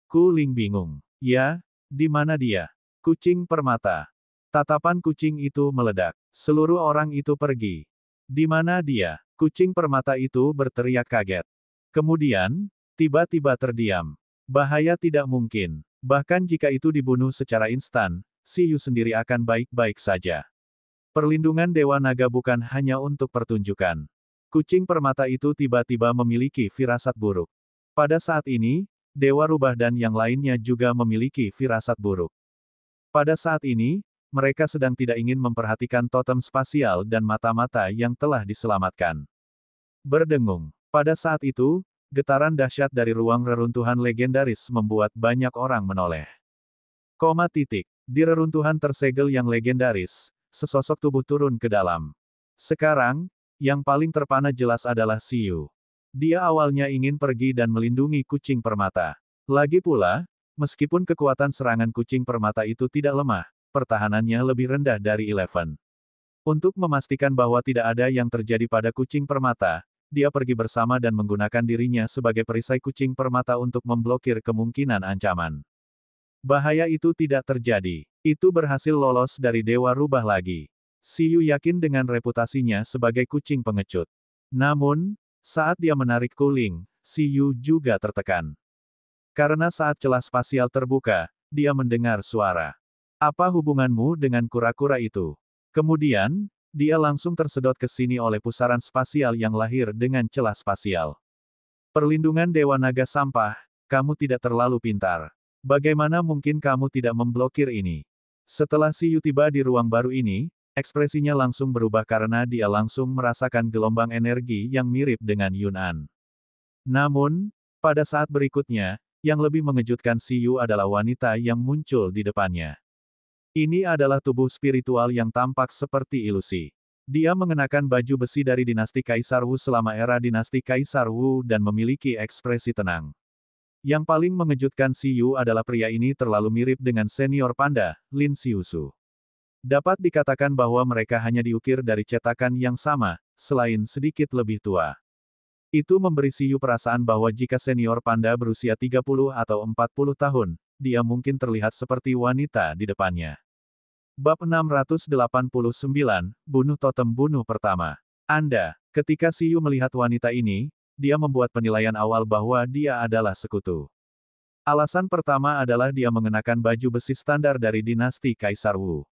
Kuling bingung. "Ya, di mana dia?" Kucing permata. Tatapan kucing itu meledak. Seluruh orang itu pergi. "Di mana dia?" Kucing permata itu berteriak kaget. Kemudian, tiba-tiba terdiam. Bahaya tidak mungkin. Bahkan jika itu dibunuh secara instan, Siyu sendiri akan baik-baik saja. Perlindungan Dewa Naga bukan hanya untuk pertunjukan. Kucing permata itu tiba-tiba memiliki firasat buruk. Pada saat ini, Dewa Rubah dan yang lainnya juga memiliki firasat buruk. Pada saat ini, mereka sedang tidak ingin memperhatikan totem spasial dan mata-mata yang telah diselamatkan. Berdengung. Pada saat itu, getaran dahsyat dari ruang reruntuhan legendaris membuat banyak orang menoleh. Di reruntuhan tersegel yang legendaris, sesosok tubuh turun ke dalam. Sekarang, yang paling terpana jelas adalah Siyu. Dia awalnya ingin pergi dan melindungi kucing permata. Lagi pula, meskipun kekuatan serangan kucing permata itu tidak lemah, pertahanannya lebih rendah dari Eleven. Untuk memastikan bahwa tidak ada yang terjadi pada kucing permata, dia pergi bersama dan menggunakan dirinya sebagai perisai kucing permata untuk memblokir kemungkinan ancaman. Bahaya itu tidak terjadi. Itu berhasil lolos dari Dewa Rubah lagi. Siyu yakin dengan reputasinya sebagai kucing pengecut. Namun, saat dia menarik Kuling, Siyu juga tertekan. Karena saat celah spasial terbuka, dia mendengar suara. "Apa hubunganmu dengan kura-kura itu?" Kemudian, dia langsung tersedot ke sini oleh pusaran spasial yang lahir dengan celah spasial. Perlindungan Dewa Naga Sampah, kamu tidak terlalu pintar. Bagaimana mungkin kamu tidak memblokir ini? Setelah Siyu tiba di ruang baru ini, ekspresinya langsung berubah karena dia langsung merasakan gelombang energi yang mirip dengan Yun'an. Namun, pada saat berikutnya, yang lebih mengejutkan Siyu adalah wanita yang muncul di depannya. Ini adalah tubuh spiritual yang tampak seperti ilusi. Dia mengenakan baju besi dari dinasti Kaisar Wu selama era dinasti Kaisar Wu dan memiliki ekspresi tenang. Yang paling mengejutkan Siyu adalah pria ini terlalu mirip dengan senior panda, Lin Xiusu. Dapat dikatakan bahwa mereka hanya diukir dari cetakan yang sama, selain sedikit lebih tua. Itu memberi Siyu perasaan bahwa jika senior panda berusia 30 atau 40 tahun, dia mungkin terlihat seperti wanita di depannya. Bab 689, Bunuh Totem Bunuh Pertama. Ketika Siyu melihat wanita ini, dia membuat penilaian awal bahwa dia adalah sekutu. Alasan pertama adalah dia mengenakan baju besi standar dari dinasti Kaisar Wu.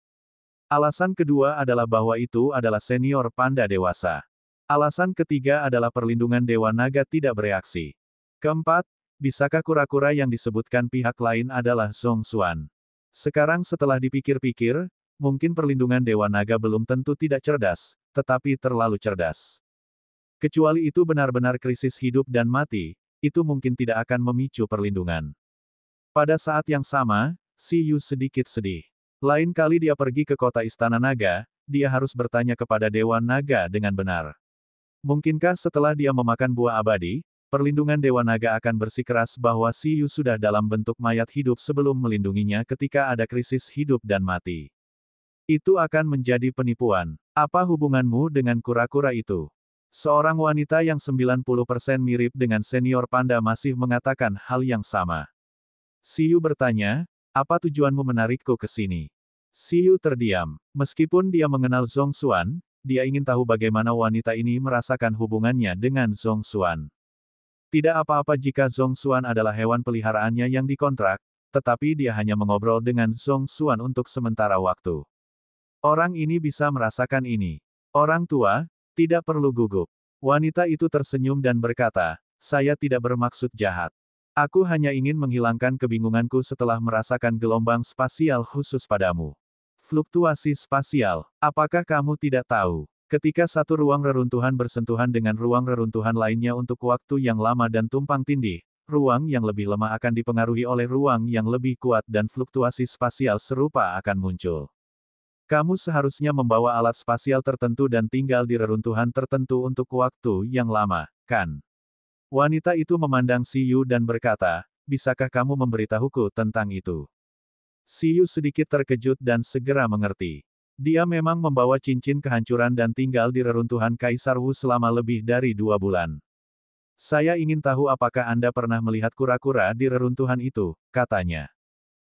Alasan kedua adalah bahwa itu adalah senior panda dewasa. Alasan ketiga adalah perlindungan Dewa Naga tidak bereaksi. Keempat, bisakah kura-kura yang disebutkan pihak lain adalah Zhong Xuan? Sekarang setelah dipikir-pikir, mungkin perlindungan Dewa Naga belum tentu tidak cerdas, tetapi terlalu cerdas. Kecuali itu benar-benar krisis hidup dan mati, itu mungkin tidak akan memicu perlindungan. Pada saat yang sama, Siyu sedikit sedih. Lain kali dia pergi ke kota Istana Naga, dia harus bertanya kepada Dewa Naga dengan benar. Mungkinkah setelah dia memakan buah abadi, perlindungan Dewa Naga akan bersikeras bahwa Siyu sudah dalam bentuk mayat hidup sebelum melindunginya ketika ada krisis hidup dan mati. Itu akan menjadi penipuan. Apa hubunganmu dengan kura-kura itu? Seorang wanita yang 90% mirip dengan senior panda masih mengatakan hal yang sama. Siyu bertanya, apa tujuanmu menarikku ke sini? Siyu terdiam. Meskipun dia mengenal Zhong Xuan, dia ingin tahu bagaimana wanita ini merasakan hubungannya dengan Zhong Xuan. Tidak apa-apa jika Zhong Xuan adalah hewan peliharaannya yang dikontrak, tetapi dia hanya mengobrol dengan Zhong Xuan untuk sementara waktu. Orang ini bisa merasakan ini. Orang tua, tidak perlu gugup. Wanita itu tersenyum dan berkata, saya tidak bermaksud jahat. Aku hanya ingin menghilangkan kebingunganku setelah merasakan gelombang spasial khusus padamu. Fluktuasi spasial, apakah kamu tidak tahu? Ketika satu ruang reruntuhan bersentuhan dengan ruang reruntuhan lainnya untuk waktu yang lama dan tumpang tindih, ruang yang lebih lemah akan dipengaruhi oleh ruang yang lebih kuat dan fluktuasi spasial serupa akan muncul. Kamu seharusnya membawa alat spasial tertentu dan tinggal di reruntuhan tertentu untuk waktu yang lama, kan? Wanita itu memandang Si Yu dan berkata, bisakah kamu memberitahuku tentang itu? Si Yu sedikit terkejut dan segera mengerti. Dia memang membawa cincin kehancuran dan tinggal di reruntuhan Kaisar Wu selama lebih dari 2 bulan. Saya ingin tahu apakah Anda pernah melihat kura-kura di reruntuhan itu, katanya.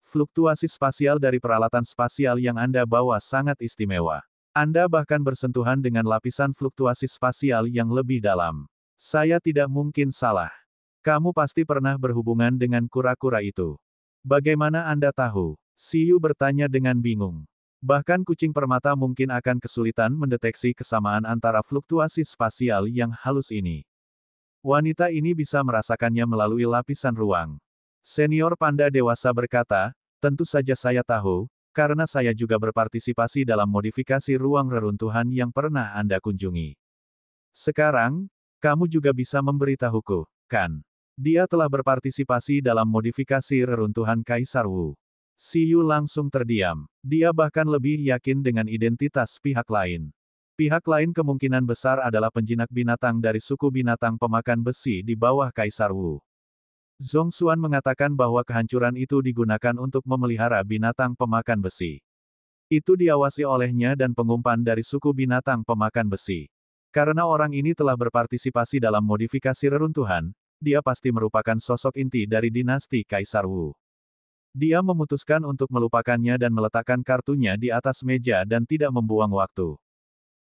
Fluktuasi spasial dari peralatan spasial yang Anda bawa sangat istimewa. Anda bahkan bersentuhan dengan lapisan fluktuasi spasial yang lebih dalam. Saya tidak mungkin salah. Kamu pasti pernah berhubungan dengan kura-kura itu. Bagaimana Anda tahu? Si Yu bertanya dengan bingung. Bahkan kucing permata mungkin akan kesulitan mendeteksi kesamaan antara fluktuasi spasial yang halus ini. Wanita ini bisa merasakannya melalui lapisan ruang. Senior panda dewasa berkata, tentu saja saya tahu, karena saya juga berpartisipasi dalam modifikasi ruang reruntuhan yang pernah Anda kunjungi. Sekarang, kamu juga bisa memberitahuku, kan? Dia telah berpartisipasi dalam modifikasi reruntuhan Kaisar Wu. Si Yu langsung terdiam. Dia bahkan lebih yakin dengan identitas pihak lain. Pihak lain kemungkinan besar adalah penjinak binatang dari suku binatang pemakan besi di bawah Kaisar Wu. Zhong Xuan mengatakan bahwa kehancuran itu digunakan untuk memelihara binatang pemakan besi. Itu diawasi olehnya dan pengumpan dari suku binatang pemakan besi. Karena orang ini telah berpartisipasi dalam modifikasi reruntuhan, dia pasti merupakan sosok inti dari dinasti Kaisar Wu. Dia memutuskan untuk melupakannya dan meletakkan kartunya di atas meja dan tidak membuang waktu.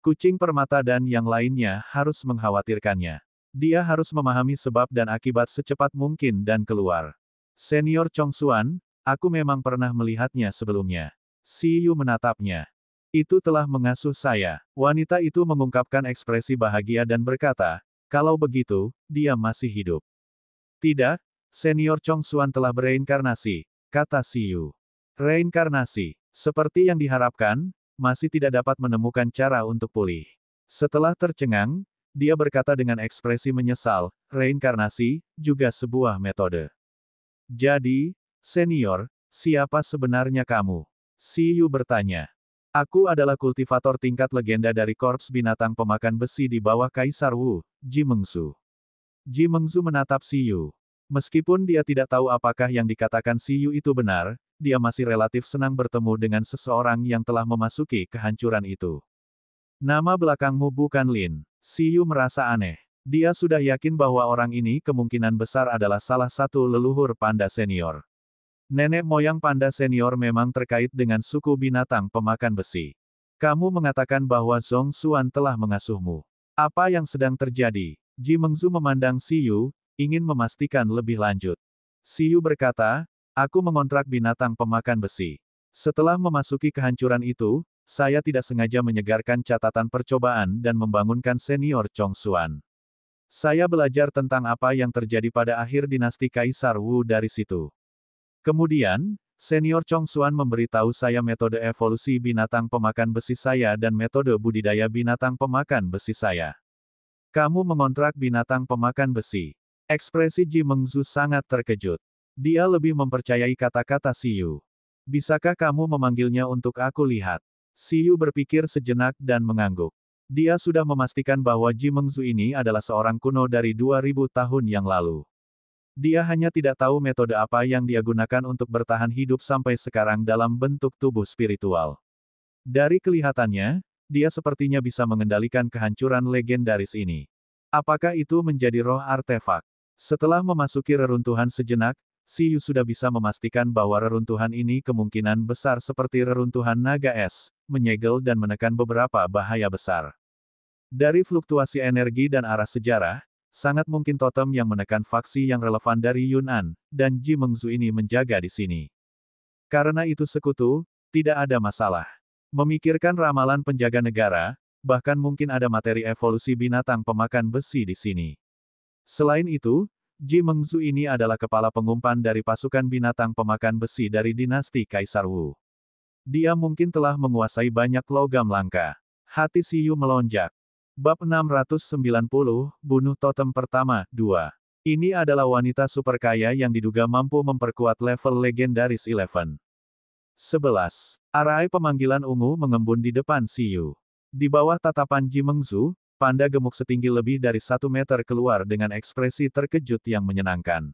Kucing permata dan yang lainnya harus mengkhawatirkannya. Dia harus memahami sebab dan akibat secepat mungkin dan keluar. Senior Chong Xuan, aku memang pernah melihatnya sebelumnya. Si Yu menatapnya. Itu telah mengasuh saya. Wanita itu mengungkapkan ekspresi bahagia dan berkata, kalau begitu, dia masih hidup. Tidak, Senior Chong Xuan telah bereinkarnasi, kata Si Yu. Reinkarnasi, seperti yang diharapkan, masih tidak dapat menemukan cara untuk pulih. Setelah tercengang, dia berkata dengan ekspresi menyesal, reinkarnasi, juga sebuah metode. Jadi, senior, siapa sebenarnya kamu? Si Yu bertanya. Aku adalah kultivator tingkat legenda dari Korps Binatang Pemakan Besi di bawah Kaisar Wu, Ji Mengzu. Ji Mengzu menatap Si Yu. Meskipun dia tidak tahu apakah yang dikatakan Si Yu itu benar, dia masih relatif senang bertemu dengan seseorang yang telah memasuki kehancuran itu. Nama belakangmu bukan Lin. Si Yu merasa aneh. Dia sudah yakin bahwa orang ini kemungkinan besar adalah salah satu leluhur panda senior. Nenek moyang panda senior memang terkait dengan suku binatang pemakan besi. Kamu mengatakan bahwa Zhong Xuan telah mengasuhmu. Apa yang sedang terjadi? Ji Mengzu memandang Si Yu, ingin memastikan lebih lanjut. Si Yu berkata, aku mengontrak binatang pemakan besi. Setelah memasuki kehancuran itu, saya tidak sengaja menyegarkan catatan percobaan dan membangunkan senior Chong Xuan. Saya belajar tentang apa yang terjadi pada akhir dinasti Kaisar Wu dari situ. Kemudian, senior Chong Xuan memberitahu saya metode evolusi binatang pemakan besi saya dan metode budidaya binatang pemakan besi saya. Kamu mengontrak binatang pemakan besi. Ekspresi Ji Mengzu sangat terkejut. Dia lebih mempercayai kata-kata Si Yu. Bisakah kamu memanggilnya untuk aku lihat? Si Yu berpikir sejenak dan mengangguk. Dia sudah memastikan bahwa Ji Mengzu ini adalah seorang kuno dari 2000 tahun yang lalu. Dia hanya tidak tahu metode apa yang dia gunakan untuk bertahan hidup sampai sekarang dalam bentuk tubuh spiritual. Dari kelihatannya, dia sepertinya bisa mengendalikan kehancuran legendaris ini. Apakah itu menjadi roh artefak? Setelah memasuki reruntuhan sejenak, Si Yu sudah bisa memastikan bahwa reruntuhan ini kemungkinan besar seperti reruntuhan naga es, menyegel dan menekan beberapa bahaya besar. Dari fluktuasi energi dan arah sejarah, sangat mungkin totem yang menekan faksi yang relevan dari Yunnan, dan Ji Mengzu ini menjaga di sini. Karena itu sekutu, tidak ada masalah. Memikirkan ramalan penjaga negara, bahkan mungkin ada materi evolusi binatang pemakan besi di sini. Selain itu, Ji Mengzu ini adalah kepala pengumpan dari pasukan binatang pemakan besi dari dinasti Kaisar Wu. Dia mungkin telah menguasai banyak logam langka. Hati Si Yu melonjak. Bab 690, Bunuh Totem Pertama, 2. Ini adalah wanita super kaya yang diduga mampu memperkuat level legendaris 11. 11. Arai pemanggilan ungu mengembun di depan Si Yu. Di bawah tatapan Ji Mengzu, panda gemuk setinggi lebih dari 1 meter keluar dengan ekspresi terkejut yang menyenangkan.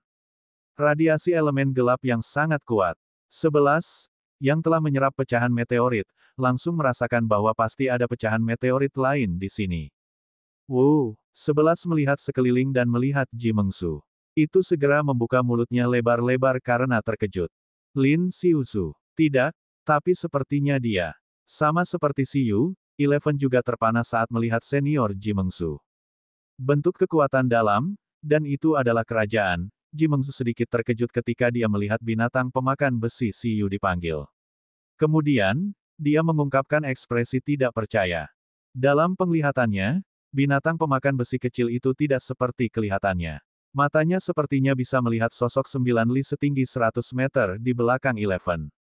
Radiasi elemen gelap yang sangat kuat. 11. Yang telah menyerap pecahan meteorit, langsung merasakan bahwa pasti ada pecahan meteorit lain di sini. 11 melihat sekeliling dan melihat Ji Mengsu. Itu segera membuka mulutnya lebar-lebar karena terkejut. Lin Xiuzu. Tidak, tapi sepertinya dia. Sama seperti Xiu, Eleven juga terpana saat melihat senior Ji Mengsu. Bentuk kekuatan dalam, dan itu adalah kerajaan. Ji Mengsu sedikit terkejut ketika dia melihat binatang pemakan besi Xiu dipanggil. Kemudian, dia mengungkapkan ekspresi tidak percaya. Dalam penglihatannya, binatang pemakan besi kecil itu tidak seperti kelihatannya. Matanya sepertinya bisa melihat sosok 9 li setinggi 100 meter di belakang Eleven.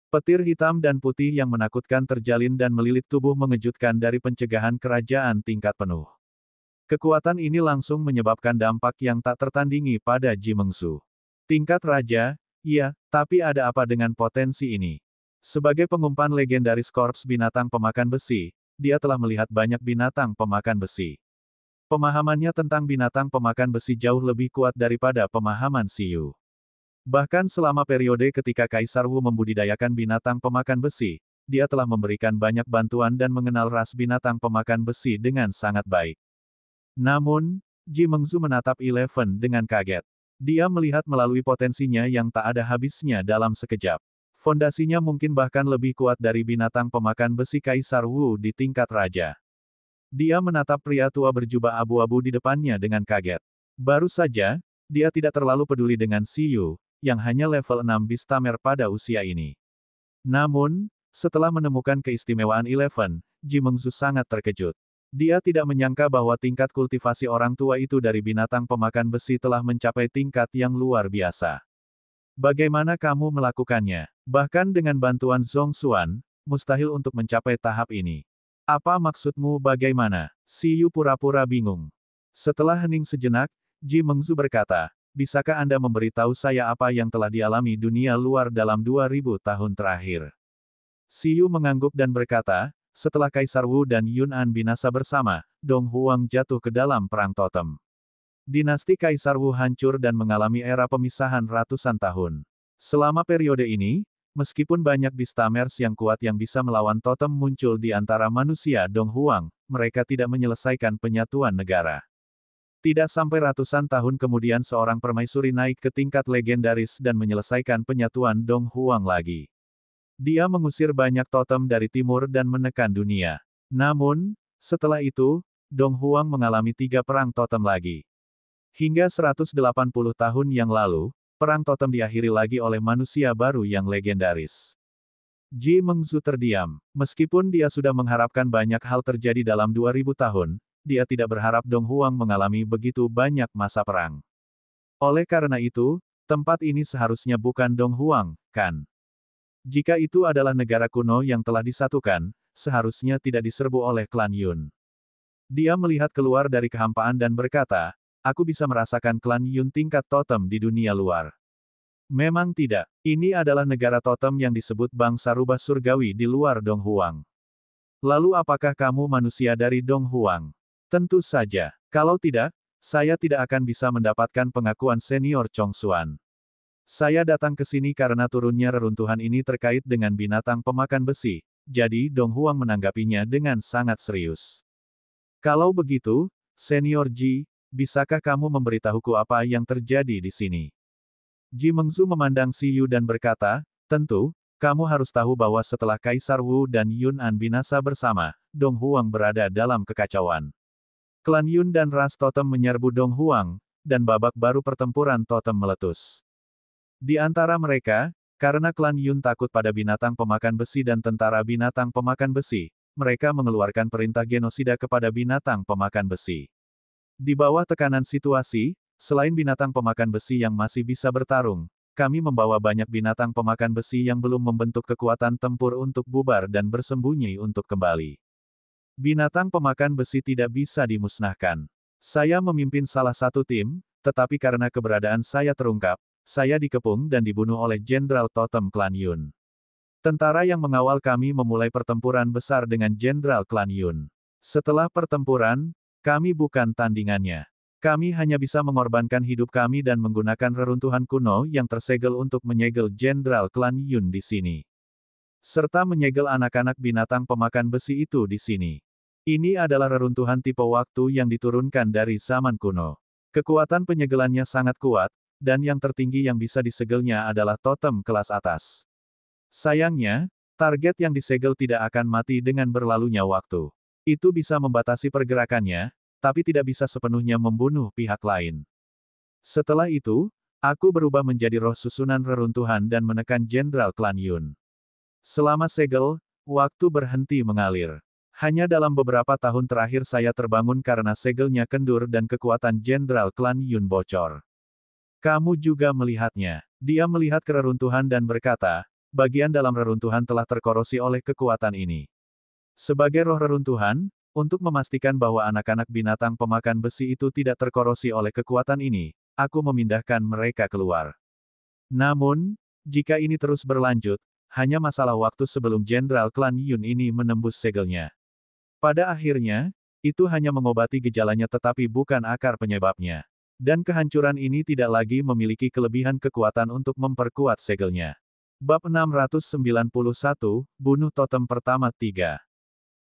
Petir hitam dan putih yang menakutkan terjalin dan melilit tubuh mengejutkan dari pencegahan kerajaan tingkat penuh. Kekuatan ini langsung menyebabkan dampak yang tak tertandingi pada Ji Mengsu. Tingkat raja, iya, tapi ada apa dengan potensi ini? Sebagai pengumpan legendaris korps binatang pemakan besi, dia telah melihat banyak binatang pemakan besi. Pemahamannya tentang binatang pemakan besi jauh lebih kuat daripada pemahaman Xiu. Bahkan selama periode ketika Kaisar Wu membudidayakan binatang pemakan besi, dia telah memberikan banyak bantuan dan mengenal ras binatang pemakan besi dengan sangat baik. Namun, Ji Mengsu menatap Eleven dengan kaget. Dia melihat melalui potensinya yang tak ada habisnya dalam sekejap. Fondasinya mungkin bahkan lebih kuat dari binatang pemakan besi Kaisar Wu di tingkat raja. Dia menatap pria tua berjubah abu-abu di depannya dengan kaget. Baru saja, dia tidak terlalu peduli dengan Xiu, yang hanya level 6 Beastamer pada usia ini. Namun, setelah menemukan keistimewaan Eleven, Ji Mengsu sangat terkejut. Dia tidak menyangka bahwa tingkat kultivasi orang tua itu dari binatang pemakan besi telah mencapai tingkat yang luar biasa. Bagaimana kamu melakukannya? Bahkan dengan bantuan Zhong Xuan, mustahil untuk mencapai tahap ini. Apa maksudmu bagaimana? Xiu pura-pura bingung. Setelah hening sejenak, Ji Mengsu berkata, bisakah Anda memberitahu saya apa yang telah dialami dunia luar dalam 2000 tahun terakhir? Xiu mengangguk dan berkata, setelah Kaisar Wu dan Yun'an binasa bersama, Dong Huang jatuh ke dalam perang totem. Dinasti Kaisar Wu hancur dan mengalami era pemisahan ratusan tahun. Selama periode ini, meskipun banyak Beastamers yang kuat yang bisa melawan totem muncul di antara manusia Dong Huang, mereka tidak menyelesaikan penyatuan negara. Tidak sampai ratusan tahun kemudian seorang permaisuri naik ke tingkat legendaris dan menyelesaikan penyatuan Dong Huang lagi. Dia mengusir banyak totem dari timur dan menekan dunia. Namun, setelah itu, Dong Huang mengalami 3 perang totem lagi. Hingga 180 tahun yang lalu, perang totem diakhiri lagi oleh manusia baru yang legendaris. Ji Mengsu terdiam. Meskipun dia sudah mengharapkan banyak hal terjadi dalam 2000 tahun, dia tidak berharap Dong Huang mengalami begitu banyak masa perang. Oleh karena itu, tempat ini seharusnya bukan Dong Huang, kan? Jika itu adalah negara kuno yang telah disatukan, seharusnya tidak diserbu oleh klan Yun. Dia melihat keluar dari kehampaan dan berkata, aku bisa merasakan klan Yun tingkat totem di dunia luar. Memang tidak, ini adalah negara totem yang disebut bangsa rubah surgawi di luar Dong Huang. Lalu apakah kamu manusia dari Dong Huang? Tentu saja. Kalau tidak, saya tidak akan bisa mendapatkan pengakuan senior Chong Xuan. Saya datang ke sini karena turunnya reruntuhan ini terkait dengan binatang pemakan besi, jadi Dong Huang menanggapinya dengan sangat serius. Kalau begitu, senior Ji, bisakah kamu memberitahuku apa yang terjadi di sini? Ji Mengsu memandang Xiu dan berkata, tentu, kamu harus tahu bahwa setelah Kaisar Wu dan Yun'an binasa bersama, Dong Huang berada dalam kekacauan. Klan Yun dan ras totem menyerbu Dong Huang, dan babak baru pertempuran totem meletus. Di antara mereka, karena klan Yun takut pada binatang pemakan besi dan tentara binatang pemakan besi, mereka mengeluarkan perintah genosida kepada binatang pemakan besi. Di bawah tekanan situasi, selain binatang pemakan besi yang masih bisa bertarung, kami membawa banyak binatang pemakan besi yang belum membentuk kekuatan tempur untuk bubar dan bersembunyi untuk kembali. Binatang pemakan besi tidak bisa dimusnahkan. Saya memimpin salah satu tim, tetapi karena keberadaan saya terungkap, saya dikepung dan dibunuh oleh Jenderal Totem Klan Yun. Tentara yang mengawal kami memulai pertempuran besar dengan Jenderal Klan Yun. Setelah pertempuran, Kami bukan tandingannya. Kami hanya bisa mengorbankan hidup kami dan menggunakan reruntuhan kuno yang tersegel untuk menyegel Jenderal Klan Yun di sini. Serta menyegel anak-anak binatang pemakan besi itu di sini. Ini adalah reruntuhan tipe waktu yang diturunkan dari zaman kuno. Kekuatan penyegelannya sangat kuat, dan yang tertinggi yang bisa disegelnya adalah totem kelas atas. Sayangnya, target yang disegel tidak akan mati dengan berlalunya waktu. Itu bisa membatasi pergerakannya, tapi tidak bisa sepenuhnya membunuh pihak lain. Setelah itu, aku berubah menjadi roh susunan reruntuhan dan menekan Jenderal Klan Yun. Selama segel, waktu berhenti mengalir. Hanya dalam beberapa tahun terakhir saya terbangun karena segelnya kendur dan kekuatan Jenderal Klan Yun bocor. Kamu juga melihatnya. Dia melihat ke reruntuhan dan berkata, bagian dalam reruntuhan telah terkorosi oleh kekuatan ini. Sebagai roh reruntuhan, untuk memastikan bahwa anak-anak binatang pemakan besi itu tidak terkorosi oleh kekuatan ini, aku memindahkan mereka keluar. Namun, jika ini terus berlanjut, hanya masalah waktu sebelum Jenderal Klan Yun ini menembus segelnya. Pada akhirnya, itu hanya mengobati gejalanya tetapi bukan akar penyebabnya. Dan kehancuran ini tidak lagi memiliki kelebihan kekuatan untuk memperkuat segelnya. Bab 691, Bunuh Totem Pertama 3.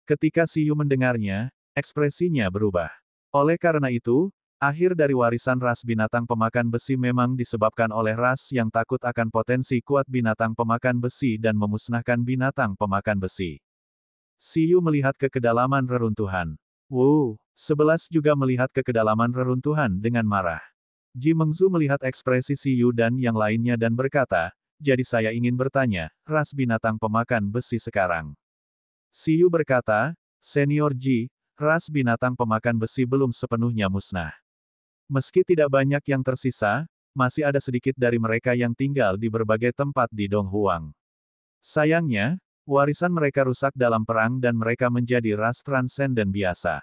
Ketika Siyu mendengarnya, ekspresinya berubah. Oleh karena itu, akhir dari warisan ras binatang pemakan besi memang disebabkan oleh ras yang takut akan potensi kuat binatang pemakan besi dan memusnahkan binatang pemakan besi. Siyu melihat ke kedalaman reruntuhan. Wu, 11 juga melihat ke kedalaman reruntuhan dengan marah. Ji Mengzu melihat ekspresi Siyu dan yang lainnya dan berkata, jadi saya ingin bertanya, ras binatang pemakan besi sekarang. Siyu berkata, Senior Ji, ras binatang pemakan besi belum sepenuhnya musnah. Meski tidak banyak yang tersisa, masih ada sedikit dari mereka yang tinggal di berbagai tempat di Donghuang. Sayangnya, warisan mereka rusak dalam perang dan mereka menjadi ras transenden biasa.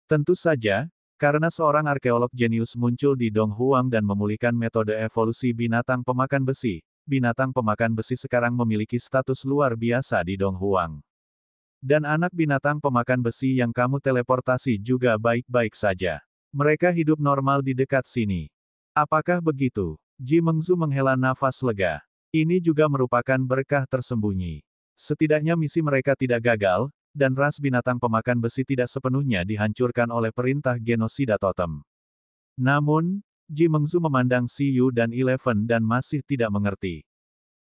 Tentu saja, karena seorang arkeolog jenius muncul di Donghuang dan memulihkan metode evolusi binatang pemakan besi, binatang pemakan besi sekarang memiliki status luar biasa di Donghuang. Dan anak binatang pemakan besi yang kamu teleportasi juga baik-baik saja. Mereka hidup normal di dekat sini. Apakah begitu? Ji Mengzu menghela nafas lega. Ini juga merupakan berkah tersembunyi. Setidaknya misi mereka tidak gagal, dan ras binatang pemakan besi tidak sepenuhnya dihancurkan oleh perintah genosida totem. Namun, Ji Mengzu memandang Siyu dan Eleven dan masih tidak mengerti.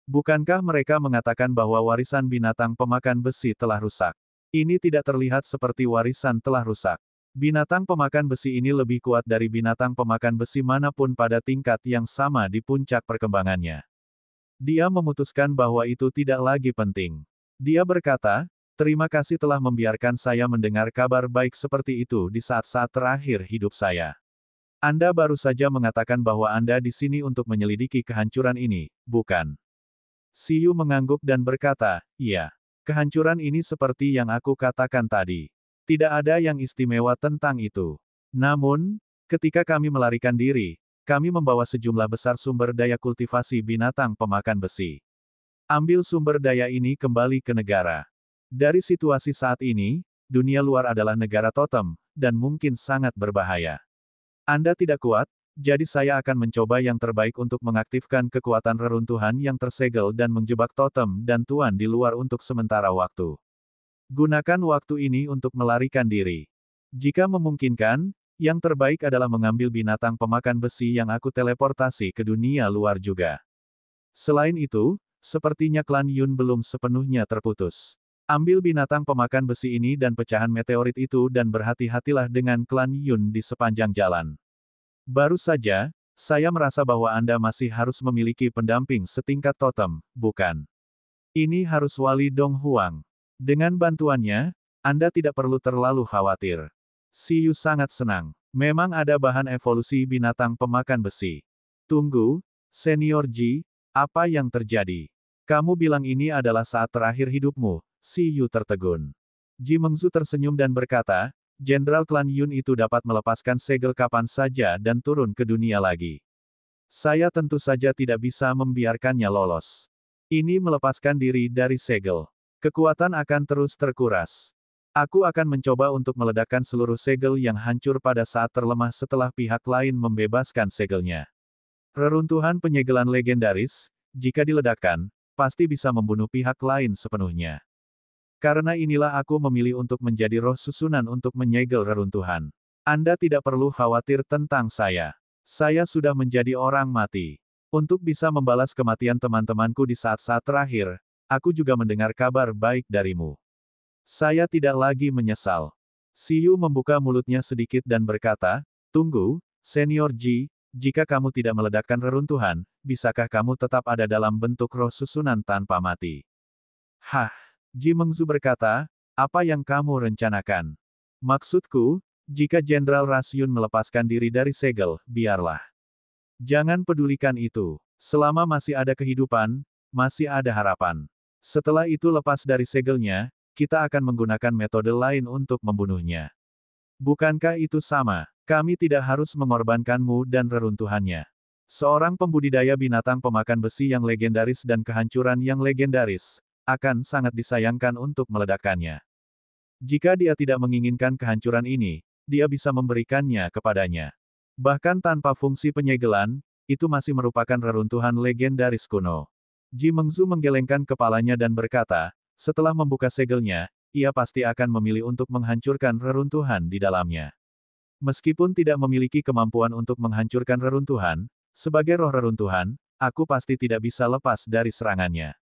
Bukankah mereka mengatakan bahwa warisan binatang pemakan besi telah rusak? Ini tidak terlihat seperti warisan telah rusak. Binatang pemakan besi ini lebih kuat dari binatang pemakan besi manapun pada tingkat yang sama di puncak perkembangannya. Dia memutuskan bahwa itu tidak lagi penting. Dia berkata, terima kasih telah membiarkan saya mendengar kabar baik seperti itu di saat-saat terakhir hidup saya. Anda baru saja mengatakan bahwa Anda di sini untuk menyelidiki kehancuran ini, bukan? Siyu mengangguk dan berkata, iya. Kehancuran ini seperti yang aku katakan tadi. Tidak ada yang istimewa tentang itu. Namun, ketika kami melarikan diri, kami membawa sejumlah besar sumber daya kultivasi binatang pemakan besi. Ambil sumber daya ini kembali ke negara. Dari situasi saat ini, dunia luar adalah negara totem, dan mungkin sangat berbahaya. Anda tidak kuat, jadi saya akan mencoba yang terbaik untuk mengaktifkan kekuatan reruntuhan yang tersegel dan menjebak totem dan tuan di luar untuk sementara waktu. Gunakan waktu ini untuk melarikan diri. Jika memungkinkan, yang terbaik adalah mengambil binatang pemakan besi yang aku teleportasi ke dunia luar juga. Selain itu, sepertinya klan Yun belum sepenuhnya terputus. Ambil binatang pemakan besi ini dan pecahan meteorit itu dan berhati-hatilah dengan klan Yun di sepanjang jalan. Baru saja, saya merasa bahwa Anda masih harus memiliki pendamping setingkat totem, bukan? Ini harus Wali Donghuang. Dengan bantuannya, Anda tidak perlu terlalu khawatir. Siyu sangat senang. Memang ada bahan evolusi binatang pemakan besi. Tunggu, Senior Ji, apa yang terjadi? Kamu bilang ini adalah saat terakhir hidupmu, Siyu tertegun. Ji Mengzu tersenyum dan berkata, Jenderal Klan Yun itu dapat melepaskan segel kapan saja dan turun ke dunia lagi. Saya tentu saja tidak bisa membiarkannya lolos. Ini melepaskan diri dari segel. Kekuatan akan terus terkuras. Aku akan mencoba untuk meledakkan seluruh segel yang hancur pada saat terlemah setelah pihak lain membebaskan segelnya. Reruntuhan penyegelan legendaris, jika diledakkan, pasti bisa membunuh pihak lain sepenuhnya. Karena inilah aku memilih untuk menjadi roh susunan untuk menyegel reruntuhan. Anda tidak perlu khawatir tentang saya. Saya sudah menjadi orang mati. Untuk bisa membalas kematian teman-temanku di saat-saat terakhir, aku juga mendengar kabar baik darimu. Saya tidak lagi menyesal. Siyu membuka mulutnya sedikit dan berkata, tunggu, Senior Ji, jika kamu tidak meledakkan reruntuhan, bisakah kamu tetap ada dalam bentuk roh susunan tanpa mati? Hah? Ji Mengzu berkata, apa yang kamu rencanakan? Maksudku, jika Jenderal Rasyun melepaskan diri dari segel, biarlah. Jangan pedulikan itu. Selama masih ada kehidupan, masih ada harapan. Setelah itu lepas dari segelnya, kita akan menggunakan metode lain untuk membunuhnya. Bukankah itu sama? Kami tidak harus mengorbankanmu dan reruntuhannya. Seorang pembudidaya binatang pemakan besi yang legendaris dan kehancuran yang legendaris, akan sangat disayangkan untuk meledakkannya. Jika dia tidak menginginkan kehancuran ini, dia bisa memberikannya kepadanya. Bahkan tanpa fungsi penyegelan, itu masih merupakan reruntuhan legendaris kuno. Ji Mengzu menggelengkan kepalanya dan berkata, setelah membuka segelnya, ia pasti akan memilih untuk menghancurkan reruntuhan di dalamnya. Meskipun tidak memiliki kemampuan untuk menghancurkan reruntuhan, sebagai roh reruntuhan, aku pasti tidak bisa lepas dari serangannya.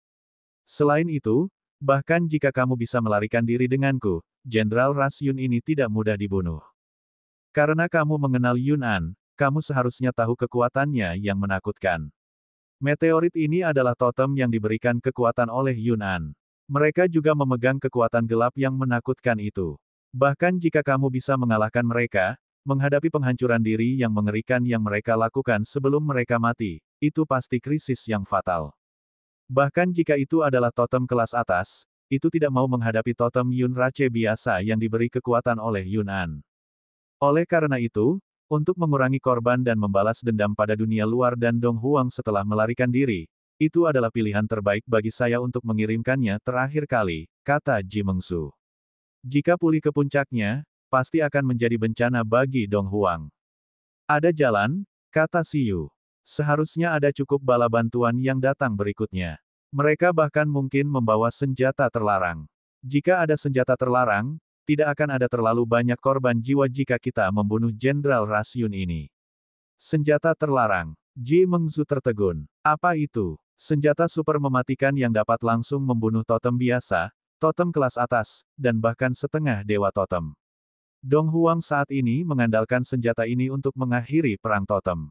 Selain itu, bahkan jika kamu bisa melarikan diri denganku, Jenderal Rasyun ini tidak mudah dibunuh. Karena kamu mengenal Yun'an, kamu seharusnya tahu kekuatannya yang menakutkan. Meteorit ini adalah totem yang diberikan kekuatan oleh Yun'an. Mereka juga memegang kekuatan gelap yang menakutkan itu. Bahkan jika kamu bisa mengalahkan mereka, menghadapi penghancuran diri yang mengerikan yang mereka lakukan sebelum mereka mati, itu pasti krisis yang fatal. Bahkan jika itu adalah totem kelas atas, itu tidak mau menghadapi totem Yun Rache biasa yang diberi kekuatan oleh Yun'an. Oleh karena itu, untuk mengurangi korban dan membalas dendam pada dunia luar dan Dong Huang setelah melarikan diri, itu adalah pilihan terbaik bagi saya untuk mengirimkannya terakhir kali, kata Ji Mengzu. Jika pulih ke puncaknya, pasti akan menjadi bencana bagi Dong Huang. Ada jalan, kata Siyu. Seharusnya ada cukup bala bantuan yang datang berikutnya. Mereka bahkan mungkin membawa senjata terlarang. Jika ada senjata terlarang, tidak akan ada terlalu banyak korban jiwa jika kita membunuh Jenderal Rasyun ini. Senjata terlarang. Ji Mengzu tertegun. Apa itu? Senjata super mematikan yang dapat langsung membunuh totem biasa, totem kelas atas, dan bahkan setengah dewa totem. Dong Huang saat ini mengandalkan senjata ini untuk mengakhiri perang totem.